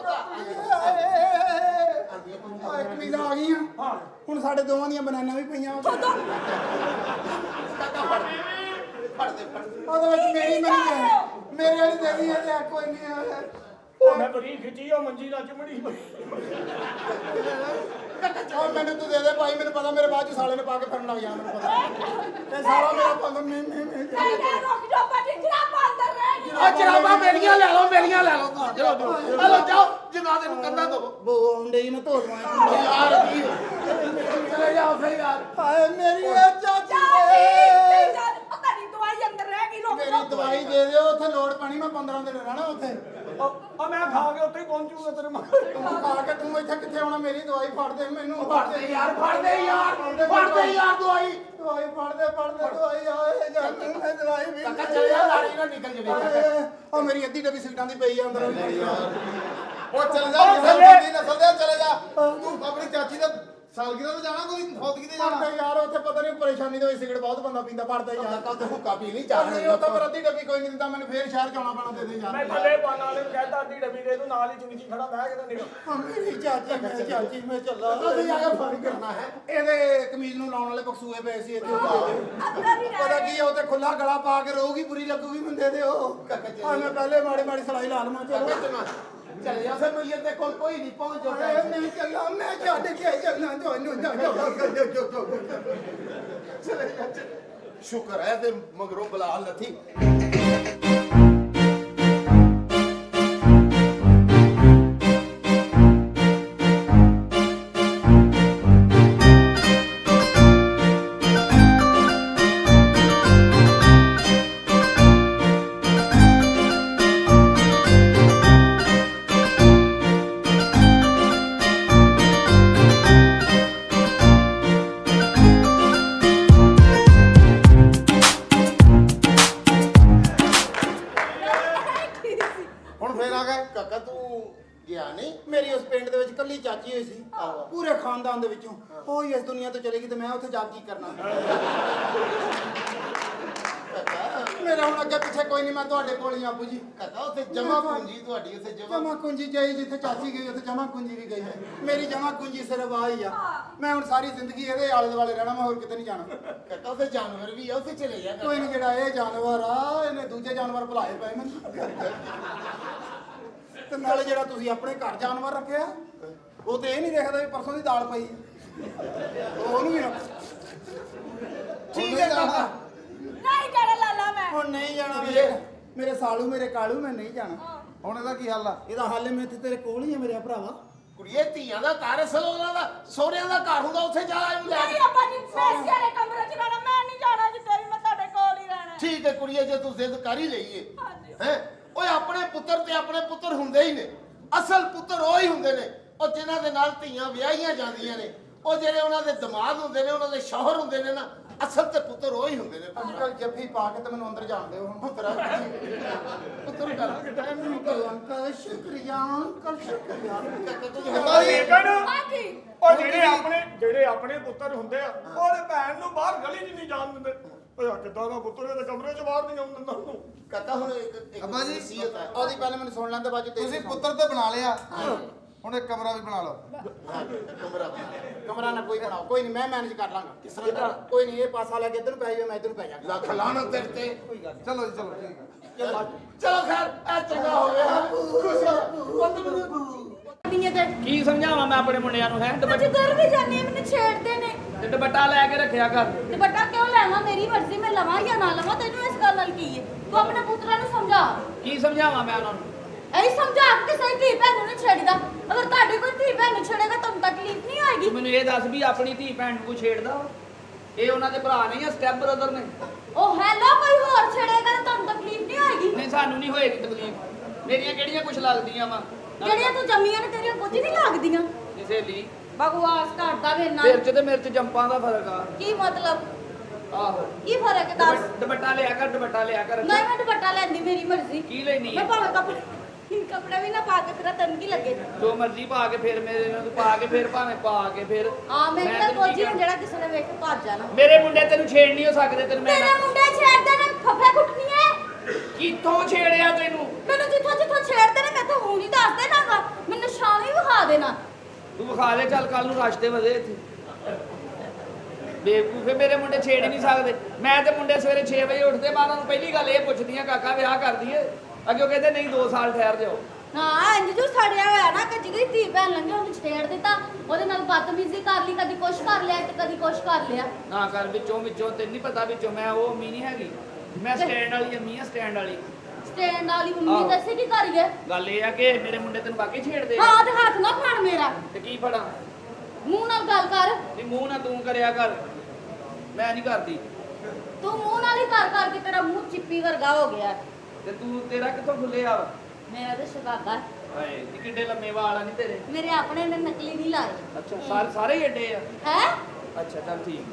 ਕੱਪੜੇ ਕਮੀਜ਼ਾ ਆ ਗਈਆਂ ਹੁਣ ਸਾਡੇ ਦੋਵਾਂ ਦੀਆਂ ਬਨਾਨਾ ਵੀ ਪਈਆਂ ਫੜ ਦੇ ਉਹਦੇ ਵਿੱਚ ਮੇਰੀ ਮਰੀ ਹੈ ਮੇਰੇ ਵਾਲੀ ਦੇ ਦੀ ਹੈ ਕੋਈ ਨਹੀਂ ਹੈ ਉਹ ਮੈਂ ਬੜੀ ਖਿੱਚੀ ਉਹ ਮੰਜੀ ਦਾ ਚਮੜੀ ਉਹ ਮੈਨੂੰ ਤੂੰ ਦੇ ਦੇ ਭਾਈ ਮੈਨੂੰ ਪਤਾ ਮੇਰੇ ਬਾਅਦ ਚ ਸਾਲੇ ਨੇ ਪਾ ਕੇ ਫਿਰਨ ਲੱਗ ਜਾਣਾ ਮੈਨੂੰ ਪਤਾ ਤੇ ਸਾਲਾ ਮੇਰਾ ਪੰਗ ਮੈਂ ਨਹੀਂ ਰੁਕ ਜਾ ਬਾਜੀ ਜਰਾਬਾਂ ਅੰਦਰ ਰਹਿ ਗਈਆਂ ਆ ਜਰਾਬਾਂ ਮੇਰੀਆਂ ਲੈ ਲਓ ਚਲੋ ਹਲੋ ਜਾਓ ਜਨਾਦੇ ਨੂੰ ਕੰਦਾ ਦੋ ਬੋ ਆਉਂਦੇ ਹੀ ਮੈਂ ਧੋ ਦਵਾਂ ਯਾਰ ਕੀ ਚਲੇ ਜਾਓ ਫਿਰ ਯਾਰ ਹਾਏ ਮੇਰੀ ਇਹ ਚਾਚੀ ਤੁਹਾਡੀ ਦਵਾਈ ਅੰਦਰ ਰਹਿ ਗਈ ਰੁਕ ਮੇਰੀ ਦਵਾਈ ਦੇ ਦਿਓ ਉੱਥੇ ਲੋੜ ਪਾਣੀ ਮੈਂ 15 ਦਿਨ ਰਹਿਣਾ ਉੱਥੇ ਆ ਮੈਂ ਖਾ ਕੇ ਉੱਥੇ ਹੀ ਪਹੁੰਚੂਗਾ ਤੇਰੇ ਮਗਰ ਖਾ ਕੇ ਤੂੰ ਇੱਥੇ ਕਿੱਥੇ ਆਉਣਾ ਮੇਰੀ ਦਵਾਈ ਫੜ ਦੇ ਮੈਨੂੰ ਫੜ ਦੇ ਯਾਰ ਦਵਾਈ ਦਵਾਈ ਫੜ ਦੇ ਦਵਾਈ ਆਏ ਜਾਨ ਮੈਂ ਦਵਾਈ ਵੀ ਕਾਕਾ ਚਲੇ ਜਾ ਲਾੜੀ ਨਾ ਨਿਕਲ ਜਵੇ ਉਹ ਮੇਰੀ ਅੱਧੀ ਡੱਬੀ ਸਿਗਟਾਂ ਦੀ ਪਈ ਆ ਅੰਦਰ ਉਹ ਚਲ ਜਾ ਜਲਦੀ ਨਸਲ ਦੇ ਚਲੇ ਜਾ ਤੂੰ ਆਪਣੀ ਚਾਚੀ ਦਾ ਸਾਲਗਿਰਾ ਤੇ ਜਾਣਾ ਕੋਈ ਫੌਤਗੀ ਤੇ ਪੜਦਾ ਜਾਣਾ ਯਾਰ ਉੱਥੇ ਪਤਾ ਨਹੀਂ ਪਰੇਸ਼ਾਨੀ ਦੇ ਵਿੱਚ ਸਿਗਰਟ ਬਹੁਤ ਬੰਦਾ ਪੀਂਦਾ ਪੜਦਾ ਯਾਰ ਕਾਕਾ ਤੇ ਹੁੱਕਾ ਪੀ ਨਹੀਂ ਚੱਲ ਚਾਹ ਨਹੀਂ ਉਹ ਤਾਂ ਪਰ ਅੱਧੀ ਡੱਬੀ ਕੋਈ ਨਹੀਂ ਦਿੰਦਾ ਮੈਨੂੰ ਫੇਰ ਸ਼ਹਿਰ ਜਾਣਾ ਪੈਣਾ ਦੇ ਦੇ ਯਾਰ ਮੈਂ ਥੱਲੇ ਪਾਣ ਵਾਲੇ ਨੂੰ ਕਹਿਤਾ ਅੱਧੀ ਡੱਬੀ ਦੇ ਤੂੰ ਨਾਲ ਹੀ ਚੁੰਗੀ ਖੜਾ ਬਹਿ ਕੇ ਤਾਂ ਨਿਕਲ ਮੇਰੀ ਚਾਚੀ ਮੈਂ ਚੱਲਾ ਅਸੀਂ ਜਾ ਕੇ ਫੋਨ ਕਰਨਾ ਹੈ ਇਹਦੇ ਕਮੀਜ਼ ਨੂੰ ਲਾਉਣ ਵਾਲੇ ਬਕਸੂਏ ਪਏ ਸੀ ਇੱਥੇ ਅੰਦਰ ਹੀ ਪਤਾ ਕੀ ਆ ਉੱਤੇ ਖੁੱਲਾ ਗਲਾ ਪਾ ਕੇ ਰਹੂਗੀ ਬੁਰੀ ਲੱਗੂਗੀ ਬੰਦੇ ਦੇ ਉਹ ਆ ਮੈਂ ਪਹਿਲੇ ਮਾੜੀ ਸਲਾਈ ਲਾ ਲਵਾਂ ਚਲੋ ਚਲੇ ਜਾ ਫਿਰ ਮਈਏ ਦੇ ਕੋਲ ਕੋਈ ਨਹੀਂ ਪਹੁੰਚ ਓਏ ਮੈਂ ਚੱਲਾਂ ਮੈਂ ਛੱਡ ਕੇ ਚੱਲਾਂ ਤੁਹਾਨੂੰ ਚਲੇ ਜਾ ਸ਼ੁਕਰ ਹੈ ਤੇ ਮਗਰੋਂ ਬਲਾ ਲੱਥੀ ਹੁਣ ਫੇਰ ਆ ਗਏ ਕਾਕਾ ਤੂੰ ਗਿਆ ਨਹੀਂ ਮੇਰੀ ਉਸ ਪਿੰਡ ਦੇ ਵਿੱਚ ਕੱਲੀ ਚਾਚੀ ਹੋਈ ਸੀ ਪੂਰੇ ਖਾਨਦਾਨ ਦੇ ਵਿੱਚੋਂ ਉਹ ਹੀ ਇਸ ਦੁਨੀਆ ਤੋਂ ਚਲੇ ਗਈ ਤੇ ਮੈਂ ਉੱਥੇ ਜਾ ਕੇ ਕੀ ਕਰਨਾ ਮੇਰਾ ਹੁਣ ਅੱਗੇ ਪਿੱਛੇ ਕੋਈ ਨਹੀਂ ਮੈਂ ਤੁਹਾਡੇ ਕੋਲ ਹੀ ਆਪੂ ਜੀ ਕਾਕਾ ਉੱਥੇ ਜਮਾ ਪੂੰਜੀ ਤੁਹਾਡੀ ਉੱਥੇ ਜਮਾ ਕੁੰਜੀ ਜਾਈ ਜਿੱਥੇ ਚਾਚੀ ਗਈ ਉੱਥੇ ਜਮਾ ਕੁੰਜੀ ਵੀ ਗਈ ਹੈ ਮੇਰੀ ਜਮਾ ਕੁੰਜੀ ਸਿਰਫ ਆ ਹੀ ਆ ਮੈਂ ਹੁਣ ਸਾਰੀ ਜ਼ਿੰਦਗੀ ਇਹਦੇ ਆਲੇ ਦੁਆਲੇ ਰਹਿਣਾ ਮੈਂ ਹੋਰ ਕਿਤੇ ਨਹੀਂ ਜਾਣਾ ਕਾਕਾ ਉੱਥੇ ਜਾਨਵਰ ਵੀ ਆ ਉੱਥੇ ਚਲੇ ਜਾ ਕੋਈ ਨਹੀਂ ਜਿਹੜਾ ਇਹ ਜਾਨਵਰ ਆ ਇਹਨੇ ਦੂਜੇ ਜਾਨਵਰ ਭੁਲਾਏ ਪਏ ਮੈਨੂੰ ਤੇ ਨਾਲੇ ਜਿਹੜਾ ਤੁਸੀਂ ਆਪਣੇ ਘਰ ਜਾਨਵਰ ਰੱਖਿਆ ਉਹ ਤੇ ਇਹ ਨਹੀਂ ਦੇਖਦਾ ਵੀ ਪਰਸੋਂ ਦੀ ਦਾਲ ਪਈ ਹੈ ਉਹਨੂੰ ਵੀ ਰੱਖ ਠੀਕ ਹੈ ਕਾਕਾ ਨਹੀਂ ਜਾਣਾ ਲਾਲਾ ਮੈਂ ਹੁਣ ਨਹੀਂ ਜਾਣਾ ਮੇਰੇ ਸਾਲੂ ਮੇਰੇ ਕਾਲੂ ਮੈਂ ਨਹੀਂ ਜਾਣਾ ਹੁਣ ਇਹਦਾ ਕੀ ਹੱਲ ਆ ਇਹਦਾ ਹੱਲ ਮੈਂ ਇੱਥੇ ਤੇਰੇ ਕੋਲ ਹੀ ਆ ਮੇਰੇ ਭਰਾਵਾ ਕੁੜੀਏ ਧੀਆਂ ਦਾ ਘਰ ਅਸਲ ਉਹਨਾਂ ਦਾ ਸੋਹਰਿਆਂ ਦਾ ਘਰ ਹੁੰਦਾ ਉੱਥੇ ਜਾ ਇਹਨੂੰ ਲੈ ਨਹੀਂ ਕੇ ਆਪਾਂ ਜੀ ਮੈਂ ਸਿਆਰੇ ਕਮਰੇ 'ਚ ਰਹਿਣਾ ਮੈਂ ਨਹੀਂ ਜਾਣਾ ਜਿੱਥੇ ਵੀ ਮੈਂ ਤੁਹਾਡੇ ਕੋਲ ਹੀ ਰਹਿਣਾ ਠੀਕ ਹੈ ਕੁੜੀਏ ਜੇ ਤੂੰ ਜ਼ਿੱਦ ਕਰ ਹੀ ਲਈਏ ਹਾਂਜੀ। ਹੈ ਓਏ ਆਪਣੇ ਪੁੱਤਰ ਤੇ ਆਪਣੇ ਪੁੱਤਰ ਹੁੰਦੇ ਹੀ ਨੇ ਅਸਲ ਪੁੱਤਰ ਉਹ ਹੀ ਹੁੰਦੇ ਨੇ ਉਹ ਜਿਨ੍ਹਾਂ ਦੇ ਨਾਲ ਧੀਆਂ ਵਿਆਹੀਆਂ ਜਾਂਦੀਆਂ ਨੇ ਉਹ ਜਿਹੜੇ ਉਹਨਾਂ ਦੇ ਦਿਮਾਗ ਹੁੰਦੇ ਨੇ ਉਹਨਾਂ ਦੇ ਸ਼ੌਹਰ ਹੁੰਦੇ ਨੇ ਨਾ ਅਸਲ ਤੇ ਪੁੱਤਰ ਉਹ ਹੀ ਹੁੰਦੇ ਨੇ ਅੱਜ ਕੱਲ ਜੱਫੀ ਪਾ ਕੇ ਤੇ ਮੈਨੂੰ ਅੰਦਰ ਜਾਣ ਦਿਓ ਹੁਣ ਪੁੱਤਰਾ ਪੁੱਤਰ ਕਰ ਅੰਕਲ ਸ਼ੁਕਰੀਆ ਅੰਕਲ ਸ਼ੁਕਰੀਆ ਹਾਂਜੀ ਉਹ ਜਿਹੜੇ ਆਪਣੇ ਪੁੱਤਰ ਹੁੰਦੇ ਆ ਉਹਦੇ ਭੈਣ ਨੂੰ ਬਾਹਰ ਗਲੀ 'ਚ ਨਹੀਂ ਜਾਣ ਦਿੰਦੇ ਓਏ ਆ ਕਿੱਦਾਂ ਦਾ ਪੁੱਤਰ ਇਹਦੇ ਕਮਰੇ 'ਚ ਬਾਹਰ ਨਹੀਂ ਆਉਣ ਦਿੰਦਾ ਉਹਨੂੰ ਕਾਕਾ ਹੁਣ ਇੱਕ ਅੱਬਾ ਜੀ, ਨਸੀਹਤ ਹੈ ਉਹਦੀ ਪਹਿਲੇ ਮੈਨੂੰ ਸੁਣ ਲੈਣ ਦੇ ਬਾਅਦ ਚ ਤੁਸੀਂ ਪੁੱਤਰ ਤੇ ਬਣਾ ਲਿਆ ਹੁਣ ਇੱਕ ਕਮਰਾ ਵੀ ਬਣਾ ਲਓ ਕਮਰਾ ਕਮਰਾ ਨਾ ਕੋਈ ਬਣਾਓ ਕੋਈ ਨਹੀਂ ਮੈਂ ਮੈਨੇਜ ਕਰ ਲਾਂਗਾ ਕਿਸ ਤਰ੍ਹਾਂ ਕੋਈ ਨਹੀਂ ਇਹ ਪਾਸਾ ਲੈ ਕੇ ਇੱਧਰ ਨੂੰ ਪੈ ਜਾਵੇ ਮੈਂ ਇੱਧਰ ਨੂੰ ਪੈ ਜਾਵਾਂਗਾ ਲੱਖ ਲਾਣਾ ਤੇਰੇ ਤੇ ਚਲੋ ਜੀ ਚਲੋ ਠੀਕ ਹੈ ਚਲੋ ਖੈਰ ਇਹ ਚੰਗਾ ਹੋ ਗਿਆ ਖੁਸ਼ ਕੀ ਸਮਝਾਵਾਂ ਮੈਂ ਆਪਣੇ ਮੁੰਡਿਆਂ ਨੂੰ ਹੈ ਜਿੱਧਰ ਵੀ ਜਾਂਦੇ ਮੈਨੂੰ ਛੇੜਦੇ ਨੇ ਤੇ ਦੁਪੱਟਾ ਲੈ ਕੇ ਰੱਖਿਆ ਕਰ। ਦੁਪੱਟਾ ਕਿਉਂ ਲੈਵਾਂ? ਮੇਰੀ ਮਰਜ਼ੀ, ਮੈਂ ਲਵਾਂ ਜਾਂ ਨਾ ਲਵਾਂ, ਤੈਨੂੰ ਇਸ ਗੱਲ ਨਾਲ ਕੀ ਹੈ? ਤੂੰ ਆਪਣੇ ਪੁੱਤਰਾਂ ਨੂੰ ਸਮਝਾ। ਕੀ ਸਮਝਾਵਾਂ ਮੈਂ ਉਹਨਾਂ ਨੂੰ? ਐ ਸਮਝਾ ਕਿ ਸਹੀ ਧੀ ਭੈਣ ਨੂੰ ਨਹੀਂ ਛੇੜਦਾ। ਅਗਰ ਤੁਹਾਡੀ ਕੋਈ ਧੀ ਭੈਣ ਨੂੰ ਛੇੜੇਗਾ ਤੁਹਾਨੂੰ ਤਕਲੀਫ ਨਹੀਂ ਆਏਗੀ। ਤੂੰ ਮੈਨੂੰ ਇਹ ਦੱਸ ਵੀ ਆਪਣੀ ਧੀ ਭੈਣ ਨੂੰ ਕੋਈ ਛੇੜਦਾ ਵਾ? ਇਹ ਉਹਨਾਂ ਦੇ ਭਰਾ ਨਹੀਂ ਆ, ਸਟੈਪ ਬ੍ਰਦਰ ਨੇ। ਉਹ ਹੈਲੋ, ਕੋਈ ਹੋਰ ਛੇੜੇਗਾ ਤਾਂ ਤੁਹਾਨੂੰ ਤਕਲੀਫ ਨਹੀਂ ਆਏਗੀ। ਨਹੀਂ ਸਾਨੂੰ ਨਹੀਂ ਹੋਏਗੀ ਤਕਲੀਫ। ਮੇਰੀਆਂ ਕਿਹੜੀਆਂ ਕੁਛ ਲੱਗਦੀਆਂ ਵਾ? ਜਿਹੜੀਆਂ ਤੂੰ ਜੰਮੀਆਂ ਨੇ ਤੇਰੀਆਂ ਕੁਝ ਨਹੀਂ ਲੱਗਦੀਆਂ। ਸਹੇਲੀ ਬਕਵਾਸ ਕਰਦਾ ਵੇ ਨਾ। ਮਿਰਚ ਤੇ ਮਿਰਚ ਜੰਪਾਂ ਦਾ ਫਰਕ ਆ। ਕੀ ਮਤਲਬ? ਆਹੋ ਕੀ ਫਰਕ ਹੈ ਦੱਸ? ਦੁਪੱਟਾ ਲਿਆ ਕਰ, ਦੁਪੱਟਾ ਲਿਆ ਕਰ। ਨਹੀਂ, ਮੈਂ ਦੁਪੱਟਾ ਲੈਂਦੀ, ਮੇਰੀ ਮਰਜ਼ੀ। ਕੀ ਲੈਣੀ ਮੈਂ ਹੈ? ਭਾਵੇਂ ਕੱਪੜਾ ਵੀ ਨਾ ਪਾ ਕੇ ਫਿਰ ਤੈਨੂੰ ਕੀ ਲੱਗੇ? ਜੋ ਮਰਜ਼ੀ ਪਾ ਕੇ ਫਿਰ ਮੇਰੇ ਨਾਲ ਪਾ ਕੇ ਫਿਰ ਭਾਵੇਂ ਪਾ ਕੇ ਫਿਰ ਹਾਂ, ਮੈਂ ਮੈਂ ਕਿਹਾ ਤੈਨੂੰ ਕੋਈ ਕੀ ਨਹੀਂ ਜਿਹੜਾ ਕਿਸੇ ਨੇ ਵੇਖ ਕੇ ਭੱਜ ਜਾਣਾ। ਮੇਰੇ ਮੁੰਡੇ ਤੈਨੂੰ ਛੇੜ ਨਹੀਂ ਹੋ ਸਕਦੇ। ਤੈਨੂੰ ਮੈਂ ਤੇਰੇ ਮੁੰਡੇ ਛੇੜਦੇ ਨੇ ਫੱਫੇ ਕੁੱਟਣੀਏ। ਕਿੱਥੋਂ ਛੇੜਿਆ ਤੈਨੂੰ? ਮੈਨੂੰ ਜਿੱਥੋਂ ਛੇੜਦੇ ਨੇ ਮੈਂ ਤਾਂ ਹੁਣ ਹੀ ਦੱਸ ਦੇਣਾਗਾ। ਮੈਨੂੰ ਨਿਸ਼ਾਨ ਵੀ ਵਿਖਾ ਦੇਣਾ। ਤੂੰ ਵਿਖਾ ਦੇ, ਚੱਲ ਕੱਲ ਨੂੰ ਰਸਤੇ ਵਧੇ ਇੱਥੇ। ਬੇਵਕੂਫੇ, ਮੇਰੇ ਮੁੰਡੇ ਛੇੜ ਹੀ ਨਹੀਂ ਸਕਦੇ। ਮੈਂ ਤੇ ਮੁੰਡੇ ਸਵੇਰੇ 6 ਵਜੇ ਉੱਠਦੇ, ਮੈਂ ਉਹਨਾਂ ਨੂੰ ਪਹਿਲੀ ਗੱਲ ਇਹ ਪੁੱਛਦੀ ਆ, ਕਾਕਾ ਵਿਆਹ ਕਰ ਦਈਏ? ਅੱਗੇ ਉਹ ਕਹਿੰਦੇ ਨਹੀਂ 2 ਸਾਲ ਠਹਿਰ ਜਾਓ। ਹਾਂ, ਇੰਜ ਜੋ ਸੜਿਆ ਹੋਇਆ ਨਾ ਕਿ ਜਿਹੜੀ ਧੀ ਭੈਣ ਲੰਘੇ ਉਹਨੂੰ ਛੇੜ ਦਿੱਤਾ, ਉਹਦੇ ਨਾਲ ਬਦਤਮੀਜ਼ੀ ਕਰ ਲਈ, ਕਦੀ ਕੁਛ ਕਰ ਲਿਆ ਤੇ ਕਦੀ ਕੁਛ ਕਰ ਲਿਆ। ਨਾ ਕਰ ਵਿੱਚੋਂ ਤੈਨੂੰ ਨਹੀਂ ਪਤਾ ਵਿੱਚੋਂ ਮੈਂ ਉਹ ਅੰਮੀ ਨਹੀਂ ਹੈਗੀ। ਮੈਂ ਸਟੈਂਡ ਵਾਲੀ ਅੰਮੀ ਆ, ਸਟੈਂਡ ਵਾਲੀ। ਸਟੈਂਡ ਵਾਲੀ ਮੰਮੀ ਆਹੋ। ਦੱਸੇ ਕੀ ਕਰੀਏ? ਗੱਲ ਇਹ ਆ ਕਿ ਮੇਰੇ ਮੁੰਡੇ ਤੈਨੂੰ ਵਾਕਈ ਛੇੜਦੇ ਆ। ਹਾਂ, ਤੇ ਹੱਥ ਨਾ ਫੜ ਮੇਰਾ, ਤੇ ਕੀ ਫੜਾਂ? ਮੂੰਹ ਨਾਲ ਗੱਲ ਕਰ। ਨਹੀਂ ਮੂੰਹ ਨਾ ਤੂੰ ਕਰਿਆ ਕਰ, ਮੈਂ ਨਹੀਂ ਕਰਦੀ। ਤੂੰ ਮੂੰਹ ਨਾਲ ਹੀ ਕਰ ਕਰਕੇ ਤੇਰਾ ਮੂੰਹ ਚਿੱਪੀ ਵਰਗਾ ਹੋ ਗਿਆ। ਤੇ ਤੂੰ ਤੇਰਾ ਕਿੱਥੋਂ ਖੁੱਲਿਆ ਵਾ? ਮੇਰਾ ਤਾਂ ਸ਼ਦਾਦਾ। ਹਾਏ ਨੀ ਕਿੱਡੇ ਲੰਮੇ ਵਾਲ ਆ ਨੀ ਤੇਰੇ। ਮੇਰੇ ਆਪਣੇ ਨੇ ਨਕਲੀ ਨਹੀਂ ਲਾਏ। ਅੱਛਾ ਸਾਰੇ ਹੀ ਏਡੇ ਆ। ਹੈ ਅੱਛਾ ਚੱਲ ਠੀਕ।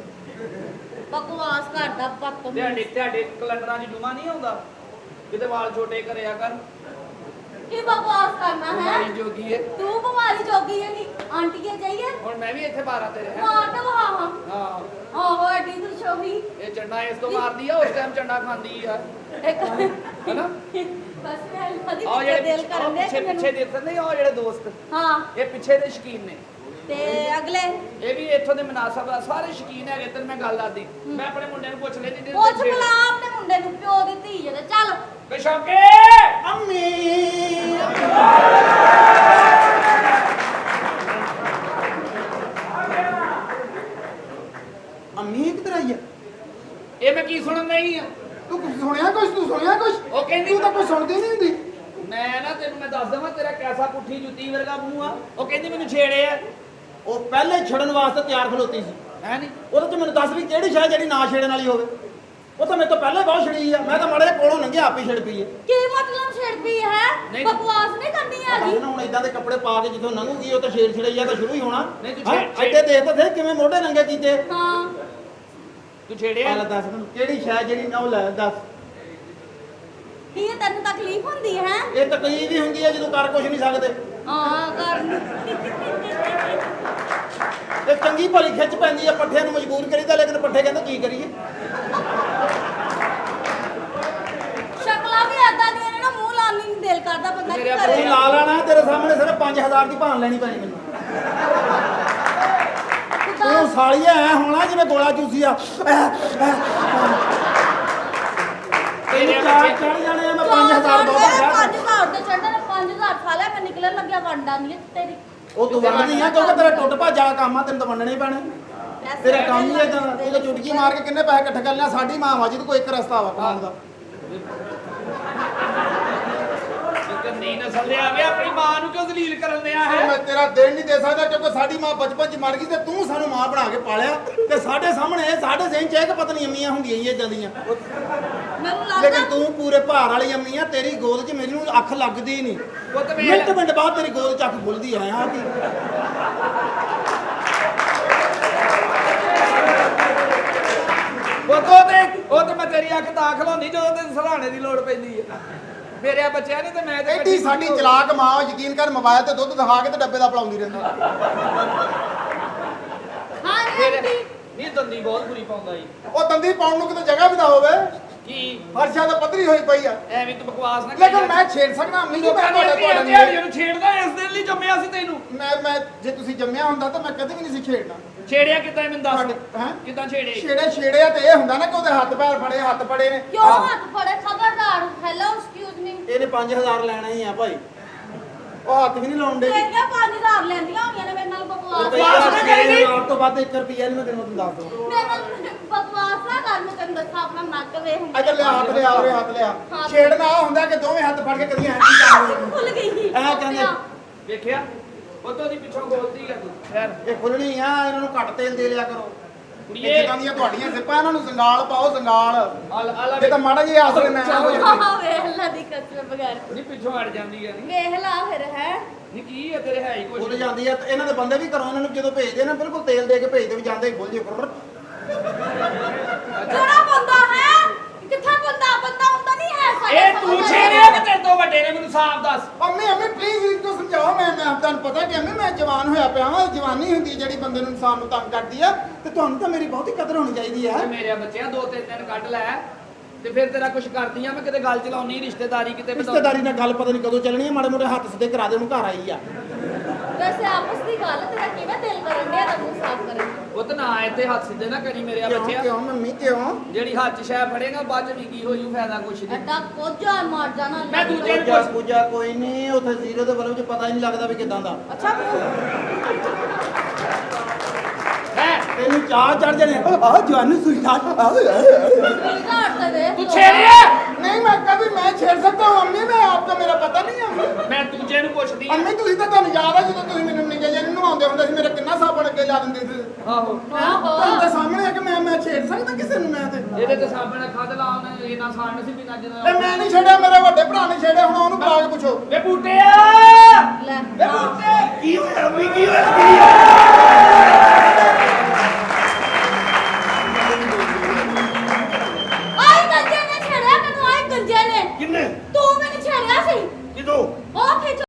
ਬਕਵਾਸ ਕਰਦਾ ਤੁਹਾਡੇ ਕੈਲੰਡਰਾਂ 'ਚ ਜੁਮਾ ਨਹੀਂ ਆਉਂਦਾ ਕਿਤੇ ਵਾਲ ਛੋਟੇ ਕਰਿਆ ਕਰ? ਕੀ ਬਕਵਾਸ ਕਰਨਾ ਹੈ? ਬਿਮਾਰੀ ਜੋਗੀ ਏ। ਤੂੰ ਬਿਮਾਰੀ ਜੋਗੀ ਹੈ ਨੀ ਆਂਟੀਏ ਜਾਈਏ। ਹੁਣ ਮੈਂ ਵੀ ਇੱਥੇ ਮਾਰਾਂ ਤੇਰੇ ਹੈ। ਮਾਰ ਤੇ ਵਹਾ ਹਾਂ ਆਹੋ ਐਡੀ ਤੂੰ ਸ਼ੋਭੀ ਇਹ ਚੰਡਾ ਇਸ ਤੋਂ ਮਾਰਦੀ ਆ, ਉਸ ਟਾਈਮ ਚੰਡਾ ਖਾਂਦੀ ਆ ਇੱਕ ਹੈਨਾ? ਬਸ ਮੈਂ ਕਦੀ ਆਹ ਦਿਲ ਜਿਹੜੇ ਕਰਨ ਦੇ ਪਿੱਛੇ ਪਿੱਛੇ ਦੇਖਦੇ ਨਹੀਂ, ਉਹ ਜਿਹੜੇ ਦੋਸਤ ਹਾਂ, ਇਹ ਪਿੱਛੇ ਦੇ ਸ਼ੌਕੀਨ ਨੇ। ਤੇ ਅਗਲੇ ਇਹ ਵੀ ਇੱਥੋਂ ਦੇ ਮਨਾਸਬ ਆ, ਸਾਰੇ ਸ਼ੌਕੀਨ ਹੈਗੇ। ਤੈਨੂੰ ਮੈਂ ਗੱਲ ਦੱਸਦੀ, ਮੈਂ ਆਪਣੇ ਮੁੰਡੇ ਨੂੰ ਪੁੱਛ ਲੈਂਦੀ ਜਿਹਦੇ ਪੁੱਛ ਬੁਲਾ ਆਪਣੇ ਮੁੰਡੇ ਨੂੰ, ਪਿਓ ਦੀ ਧੀ ਜਿਹੜੇ। ਚੱਲ ਬਿਸ਼ੌਕੇ ਅੰਮੀ ਅੰਮੀ ਕਿੱਧਰ ਆਈ ਹੈ? ਇਹ ਮੈਂ ਕੀ ਸੁਣਨ ਨਹੀਂ ਆ? ਤੂੰ ਕੁਝ ਸੁਣਿਆ ਕੁਝ? ਤੂੰ ਸੁਣਿਆ ਕੁਝ? ਉਹ ਕਹਿੰਦੀ ਤੂੰ ਤਾਂ ਕੁਝ ਸੁਣਦੀ ਨਹੀਂ ਹੁੰਦੀ। ਮੈਂ ਨਾ ਤੈਨੂੰ ਮੈਂ ਦੱਸ ਦਵਾਂ, ਤੇਰਾ ਕੈਸਾ ਪੁੱਠੀ ਜੁੱਤੀ ਵਰਗਾ ਮੂੰਹ ਆ। ਉਹ ਕਹਿੰਦੀ ਮੈਨੂੰ ਛੇੜੇ ਆ। ਉਹ ਪਹਿਲੇ ਛੜਨ ਵਾਸਤੇ ਤਿਆਰ ਖਲੋਤੀ ਸੀ। ਹੈ ਨਹੀਂ? ਉਹਦੇ ਚ ਮੈਨੂੰ ਦੱਸ ਵੀ ਕਿਹੜੀ ਸ਼ਾਇਦ ਜਿਹੜੀ ਨਾ ਛੇੜਨ ਵਾਲੀ ਹੋਵੇ। ਉਹ ਤਾਂ ਮੇਰੇ ਤੋਂ ਪਹਿਲੇ ਬਹੁਤ ਛੜੀ ਆ, ਮੈਂ ਤਾਂ ਮਾੜੇ ਕੋਲੋਂ ਲੰਘਿਆ ਆਪੇ ਛੜ ਪਈ ਹੈ। ਕੀ ਮਤਲਬ ਛੇੜਦੀ ਹੈ? ਨਹੀਂ। ਬਕਵਾਸ ਨਹੀਂ ਕਰਨੀ ਹੈਗੀ। ਹੁਣ ਇਦਾਂ ਦੇ ਕੱਪੜੇ ਪਾ ਕੇ ਜਦੋਂ ਲੰਘੂਗੀ ਉਹ ਤਾਂ ਛੇੜ ਛੜਈਆ ਤਾਂ ਸ਼ੁਰੂ ਹੀ ਹੋਣਾ। ਨਹੀਂ ਤੂੰ ਛੇੜ ਐਡੇ ਦੇਖ ਤਾਂ ਥੇ ਕਿਵੇਂ ਮੋਢੇ ਨੰਗੇ ਕੀਤੇ। ਹਾਂ, ਤੂੰ ਛੇੜਿਆ? ਪਹਿਲਾਂ ਦੱਸ ਮੈਨੂੰ ਕਿਹੜੀ ਸ਼ਾਇਦ ਜਿਹੜੀ ਨਾ ਉਹ ਲੈ ਦੱਸ। ਕੀ ਇਹ ਤੈਨੂੰ ਤਕਲੀਫ ਹੁੰਦੀ ਹੈ? ਇਹ ਤਕਲੀਫ ਹੀ ਹੁੰਦੀ ਹੈ ਜਦੋਂ ਕਰ ਕੁਝ ਨਹੀਂ ਸਕਦੇ। ਹਾਂ, ਕਰ ਤੇ ਚੰਗੀ ਭਲੀ ਖਿੱਚ ਪੈਂਦੀ ਹੈ, ਪੱਠਿਆਂ ਨੂੰ ਮਜਬੂਰ ਕਰੀਦਾ, ਲੇਕਿਨ ਪੱਠੇ ਕਹਿੰਦੇ ਕੀ ਕਰੀਏ। ਸ਼ਕਲਾਂ ਵੀ ਏਦਾਂ ਦੀਆਂ ਨੇ ਨਾ, ਮੂੰਹ ਲਾਣ ਨੂੰ ਨਹੀਂ ਦਿਲ ਕਰਦਾ, ਬੰਦਾ ਕੀ ਮੇਰੇ ਕਰੇ? ਤੂੰ ਲਾ ਲੈਣਾ, ਤੇਰੇ ਸਾਹਮਣੇ ਸਿਰਫ 5000 ਦੀ ਭਾਨ ਲੈਣੀ ਪੈਣੀ ਮੈਨੂੰ। ਤੂੰ ਸਾਲੀਆ ਐ ਹੋਣਾ ਜਿਵੇਂ ਗੋਲਾ ਚੂਸੀ ਆ। ਤੇਰੇ ਚਾਰ ਬੱਚੇ ਚੜ ਜਾਣੇ ਆ, ਮੈਂ 5000 ਬਹੁਤ ਆ। 5000 ਤੇ ਚੜ੍ਹਦਾ ਨੇ, 5000 ਖਾ ਲਿਆ, ਮੈਂ ਨਿਕਲਣ ਲੱਗਿਆ ਵੰਡਾ ਨਹੀਂ ਤੇਰੀ। ਉਹ ਤੂੰ ਵੰਡਦੀ ਆ ਕਿਉਂਕਿ ਤੇਰਾ ਟੁੱਟ ਭੱਜ ਵਾਲਾ ਕੰਮ ਆ, ਤੈਨੂੰ ਤਾਂ ਵੰਡਣੇ ਹੀ ਪੈਣੇ। ਤੇਰਾ ਕੰਮ ਹੀ ਏਦਾਂ, ਤੂੰ ਤਾਂ ਚੁਟਕੀ ਮਾਰ ਕੇ ਕਿੰਨੇ ਪੈਸੇ ਇਕੱਠੇ ਕਰ ਲਿਆ। ਸਾਡੀ ਮਾਂ ਵਾ ਜਿਹਦੇ ਕੋਈ ਇੱਕ ਰਸਤਾ ਵਾ ਕਮਾਉਣ ਦਾ। ਨਹੀਂ ਨਸਲ ਦੇ ਆਵੇ, ਆਪਣੀ ਮਾਂ ਨੂੰ ਕਿਉਂ ਜ਼ਲੀਲ ਕਰਨ ਦਿਆ ਹੈ? ਮੈਂ ਤੇਰਾ ਦਿਲ ਨਹੀਂ ਦੇ ਸਕਦਾ ਕਿਉਂਕਿ ਸਾਡੀ ਮਾਂ ਬਚਪਨ 'ਚ ਮਰ ਗਈ ਤੇ ਤੂੰ ਸਾਨੂੰ ਮਾਂ ਬਣਾ ਕੇ ਪਾਲਿਆ ਤੇ ਸਾਡੇ ਸਾਹਮਣੇ ਸਾਡੇ ਜ਼ਿਹਨ 'ਚ ਇੱਕ ਪਤਨੀ ਅੰਮੀਆਂ ਹੁੰਦੀਆਂ ਹੀ ਇਦਾਂ ਦੀਆਂ। ਮੈਨੂੰ ਲੱਗਦਾ ਲੇਕਿਨ ਤੂੰ ਪੂਰੇ ਭਾਰ ਵਾਲੀ ਅੰਮੀ ਆ, ਤੇਰੀ ਗੋਦ 'ਚ ਮੈਨੂੰ ਅੱਖ ਲੱਗਦੀ ਨਹੀਂ। ਉਹ ਤੇ ਮਿੰਟ ਬਾਅਦ ਤੇਰੀ ਗੋਦ 'ਚ ਅੱਖ ਖੁੱਲਦੀ ਆ। ਆ ਕੀ ਉਹ ਤੇ ਮੈਂ ਤੇਰੀ ਅੱਖ ਤਾਂ ਖਲਾਉਣੀ ਜਦੋਂ ਤੇ ਸਰਾਣੇ ਦੀ ਲੋੜ ਪੈਂਦੀ ਹੈ। ਮੇਰੇ ਬੱਚਿਆਂ ਨੇ ਤੇ ਮੈਂ ਤੇ ਐਡੀ ਸਾਡੀ ਚਲਾਕ ਮਾਂ, ਯਕੀਨ ਕਰ, ਮੋਬਾਈਲ ਤੇ ਦੁੱਧ ਦਿਖਾ ਕੇ ਤੇ ਡੱਬੇ ਦਾ ਪਲਾਉਂਦੀ ਰਹਿੰਦੀ। ਹਾਂ ਮੇਰੇ ਨਹੀਂ ਨਹੀਂ ਦੰਦੀ ਬਹੁਤ ਬੁਰੀ ਪਾਉਂਦਾ ਜੀ। ਉਹ ਦੰਦੀ ਪਾਉਣ ਨੂੰ ਕਿਤੇ ਜਗ੍ਹਾ ਵੀ ਤਾਂ ਹੋਵੇ। ਕੀ ਫਰਸ਼ਾਂ ਤਾਂ ਪੱਧਰੀ ਹੋਈ ਪਈ ਆ। ਐਵੇਂ ਤੂੰ ਬਕਵਾਸ ਨਾ ਲੇਕਿਨ ਮੈਂ ਛੇੜ ਸਕਦਾ ਅੰਮੀ ਨੂੰ। ਮੈਂ ਨੂੰ ਛੇੜਦਾ ਇਸ ਦਿਨ ਲਈ ਜੰਮਿਆ ਸੀ ਤੈਨੂੰ। ਮੈਂ ਜੇ ਤੁਸੀਂ ਜੰਮਿਆ ਹੁੰਦਾ ਤਾਂ ਮੈਂ ਕਦੇ ਵੀ ਨਹੀਂ ਸੀ ਛੇੜਨਾ। ਛੇੜਿਆ ਕਿੱਦਾਂ ਮੈਨੂੰ ਦੱਸ? ਹੈਂ? ਕਿੱਦਾਂ ਛੇੜੇ? ਛੇੜਿਆ ਤੇ ਇਹ ਹੁੰਦਾ ਨਾ ਕਿ ਉਹਦੇ ਹੱਥ ਪੈਰ ਫੜੇ, ਹੱਥ ਫੜੇ ਨੇ। ਕਿਉਂ ਹੱਥ ਫੜੇ? ਖਬਰਦਾਰ। Hello, excuse me. ਇਹਨੇ 5000 ਲੈਣਾ ਹੀ ਆ ਭਾਈ। ਉਹ ਹੱਥ ਵੀ ਨਹੀਂ ਲਾਉਣ ਦੇ ਤੇਰੀਆਂ 5000 ਲੈਂਦੀਆਂ ਹੋਈਆਂ ਨੇ ਮੇਰੇ ਨਾਲ ਬਕਵਾਸ ਬਕਵਾਸ ਨਾ ਕਰੀ। ਆਪ ਤੋਂ ਵੱਧ 1 ਰੁਪਿਆ ਨਹੀਂ ਮੈਂ ਤੈਨੂੰ ਦੱਸ ਦੂੰ ਮੇਰੇ ਨਾਲ ਬਕਵਾਸ ਨਾ ਕਰ ਮੈਂ ਤੈਨੂੰ ਦੱਸਾਂ ਆਪਣਾ ਨੱਕ ਵੇਖ ਅਜੇ ਲਿਆ ਹੱਥ ਲਿਆ ਉਰੇ ਹੱਥ ਲਿਆ ਹਾਂ। ਛੇੜਨਾ ਆਹ ਹੁੰਦਾ ਕਿ ਦੋਵੇਂ ਹੱਥ ਫੜ ਕੇ ਕਦੀ ਐਂ ਕੀ ਕਰਦੇ ਭੁੱਲ ਗਈ ਐ ਕਹਿੰਦੇ ਵੇਖਿਆ ਉਤੋਂ ਦੀ ਪਿੱਛੋਂ ਬੋਲਦੀ ਆ ਤੂੰ ਖੈਰ ਇਹ ਖੁੱਲਣੀ ਆ ਇਹਨਾਂ ਨੂੰ ਘੱਟ ਤੇਲ ਦੇ ਲਿਆ ਕਰੋ ਕੁੜੀਏ ਜਿੱਦਾਂ ਦੀਆਂ ਤੁਹਾਡੀਆਂ ਸਿੱਪਾਂ ਇਹਨਾਂ ਨੂੰ ਸੰਗਾਲ ਪਾਓ ਸੰਗਾਲ ਆਲਾ ਜੇ ਤਾਂ ਮਾੜਾ ਜਿਹਾ ਆਸਰੇ ਮੈਂ ਹੋ ਜਾਂਦੀ ਹਾਂ ਵੇਖ ਲੈ ਦੀ ਕਸਮ ਬਗੈਰ ਨਹੀਂ ਪਿੱਛੋਂ ਅੜ ਜਾਂਦੀ ਆ ਨਹੀਂ ਵੇਖ ਲਾ ਫਿਰ ਹੈ ਨਹੀਂ ਕੀ ਆ ਤੇਰੇ ਹੈ ਹੀ ਕੁਛ ਭੁੱਲ ਜਾਂਦੀ ਆ ਤੇ ਇਹਨਾਂ ਦੇ ਬੰਦੇ ਵੀ ਘਰੋਂ ਇਹਨਾਂ ਨੂੰ ਜਦੋਂ ਭੇਜਦੇ ਨਾ ਬਿਲਕੁਲ ਤੇਲ ਦੇ ਕੇ ਭੇਜਦੇ ਵੀ ਜਾਂਦੇ ਹੀ ਭੁੱਲ ਜਿਓ ਕਰੋ ਕਿਹੜਾ ਬੰਦਾ ਹੈ ਕਿੱਥੇ ਬੰਦਾ ਹੁੰਦਾ ਨਹੀਂ ਹੈ ਸਾਡੇ ਇਹ ਤੂੰ ਸਾਹਮਣੇ। ਛੇੜਿਆ ਕਿ ਤੇਰੇ ਤੋਂ ਵੱਡੇ ਨੇ ਮੈਨੂੰ ਸਾਫ਼ ਦੱਸ ਅੰਮੀ ਪਲੀਜ਼ ਇਸਨੂੰ ਸਮਝਾਓ ਮੈਂ ਤੁਹਾਨੂੰ ਪਤਾ ਕਿ ਅੰਮੀ ਮੈਂ ਜਵਾਨ ਹੋਇਆ ਪਿਆ ਵਾਂ ਜਵਾਨੀ ਹੁੰਦੀ ਜਿਹੜੀ ਬੰਦੇ ਨੂੰ ਇਨਸਾਨ ਨੂੰ ਤੰਗ ਕਰਦੀ ਆ ਤੇ ਤੁਹਾਨੂੰ ਤਾਂ ਮੇਰੀ ਬਹੁਤੀ ਕਦਰ ਹੋਣੀ ਚਾਹੀਦੀ ਆ ਤੇ ਮੇਰੇ ਬੱਚਿਆਂ 2-3 ਦਿਨ ਕੱਢ ਲੈ ਤੇ ਫਿਰ ਤੇਰਾ ਕੁਛ ਕਰਦੀ ਆ ਮੈਂ ਕਿਤੇ ਗੱਲ ਚਲਾਉਣੀ ਰਿਸ਼ਤੇਦਾਰੀ ਕਿਤੇ ਰਿਸ਼ਤੇਦਾਰੀ ਨਾਲ ਗੱਲ ਪਤਾ ਨਹੀਂ ਕਦੋਂ ਚੱਲਣੀ ਆ ਮਾੜੇ ਮੋਟੇ ਹੱਥ ਸਿੱਧੇ ਕਰਾ ਦੇ ਉਹਨੂੰ ਘਰ ਆਈ ਆ ਵੈਸੇ ਆਪਸ ਦੀ ਗੱਲ ਤੇਰਾ ਕਿਵੇਂ ਦਿਲ ਕਰਨ ਡਿਆ ਦਾ ਮੂੰਹ ਸਾਫ਼ ਕਰਨ ਨੂੰ? ਉਹ ਤਾਂ ਨਾ ਇੱਥੇ ਹੱਥ ਸਿੱਧੇ ਨਾ ਕਰੀ ਮੇਰੇ ਆ ਕਿਉਂ ਬੱਚਿਆ ਕਿਉਂ ਮੰਮੀ ਕਿਉਂ ਜਿਹੜੀ ਹੱਥ 'ਚ ਸ਼ੈ ਫੜੇਗਾ ਬਾਅਦ 'ਚ ਵੀ ਕੀ ਹੋ ਜੂ ਫਾਇਦਾ ਕੁਛ ਨਹੀਂ ਐਡਾ ਕੋਝਾ ਮਾਰ ਜਾਣਾ ਮੈਂ ਦੂਜੇ ਨੂੰ ਪੂਜਾ ਪੂਜਾ ਕੋਈ ਨਹੀਂ ਉੱਥੇ ਜ਼ੀਰੋ ਦੇ ਬਲਬ 'ਚ ਪਤਾ ਹੀ ਨਹੀਂ ਲੱਗਦਾ ਵੀ ਕਿਦਾਂ ਦਾ ਅੱਛਾ ਹੈ ਤੈਨੂੰ ਚਾਹ ਚੜ ਜਾਣੇ ਆ ਜਵਾਨੀ ਸੁਈਠਾ ਘਾਟ ਤੇ ਦੇ ਤੂੰ ਛੇੜਿਆ ਨਹੀਂ ਮੈਂ ਕभी मैं छेड़ सकता हूँ अम्मी मैं आपका मेरा पता नहीं है ਮੈਂ ਦੂਜੇ ਨੂੰ ਪੁੱਛਦੀ ਆ अम्मी ਤੁਸੀਂ ਤਾਂ ਤੁਹਾਨੂੰ ਯਾਦ ਆ ਜਦੋਂ ਤੁਸੀਂ ਮੈਨੂੰ ਨਿੱਕੇ ਜਿਹੇ ਨੂੰ ਨਵਾਉਂਦੇ ਹੁੰਦੇ ਸੀ ਮੇਰਾ ਕਿੰਨਾ ਸਾਬਣ ਅੱਗੇ ਲਾ ਦਿੰਦੇ ਸੀ ਆਹੋ ਤੁਹਾਨੂੰ ਤਾਂ ਸਾਹਮਣੇ ਆ ਕਿ ਮੈਂ ਛੇੜ ਸਕਦਾ ਕਿਸੇ ਨੂੰ ਮੈਂ ਤੇ ਇਹਦੇ ਤੇ ਸਾਬਣ ਖੱਦ ਲਾ ਉਹਨੇ ਇਹਨਾਂ ਸਾਣ ਸੀ ਵੀ ਨੱਜ ਤੇ ਮੈਂ ਨਹੀਂ ਛੇੜਿਆ ਮੇਰੇ ਵੱਡੇ ਭਰਾ ਨੇ ਛੇੜਿਆ ਹੁਣ ਉਹਨੂੰ ਬੁਲਾ ਕੇ ਪੁੱਛੋ ਵੇ ਬੂਟਿਆ ਲੈ ਵੇ ਬੂਟੇ ਕੀ ਹੋਇਆ ਅੰਮੀ ਕੀ ਹੋਇਆ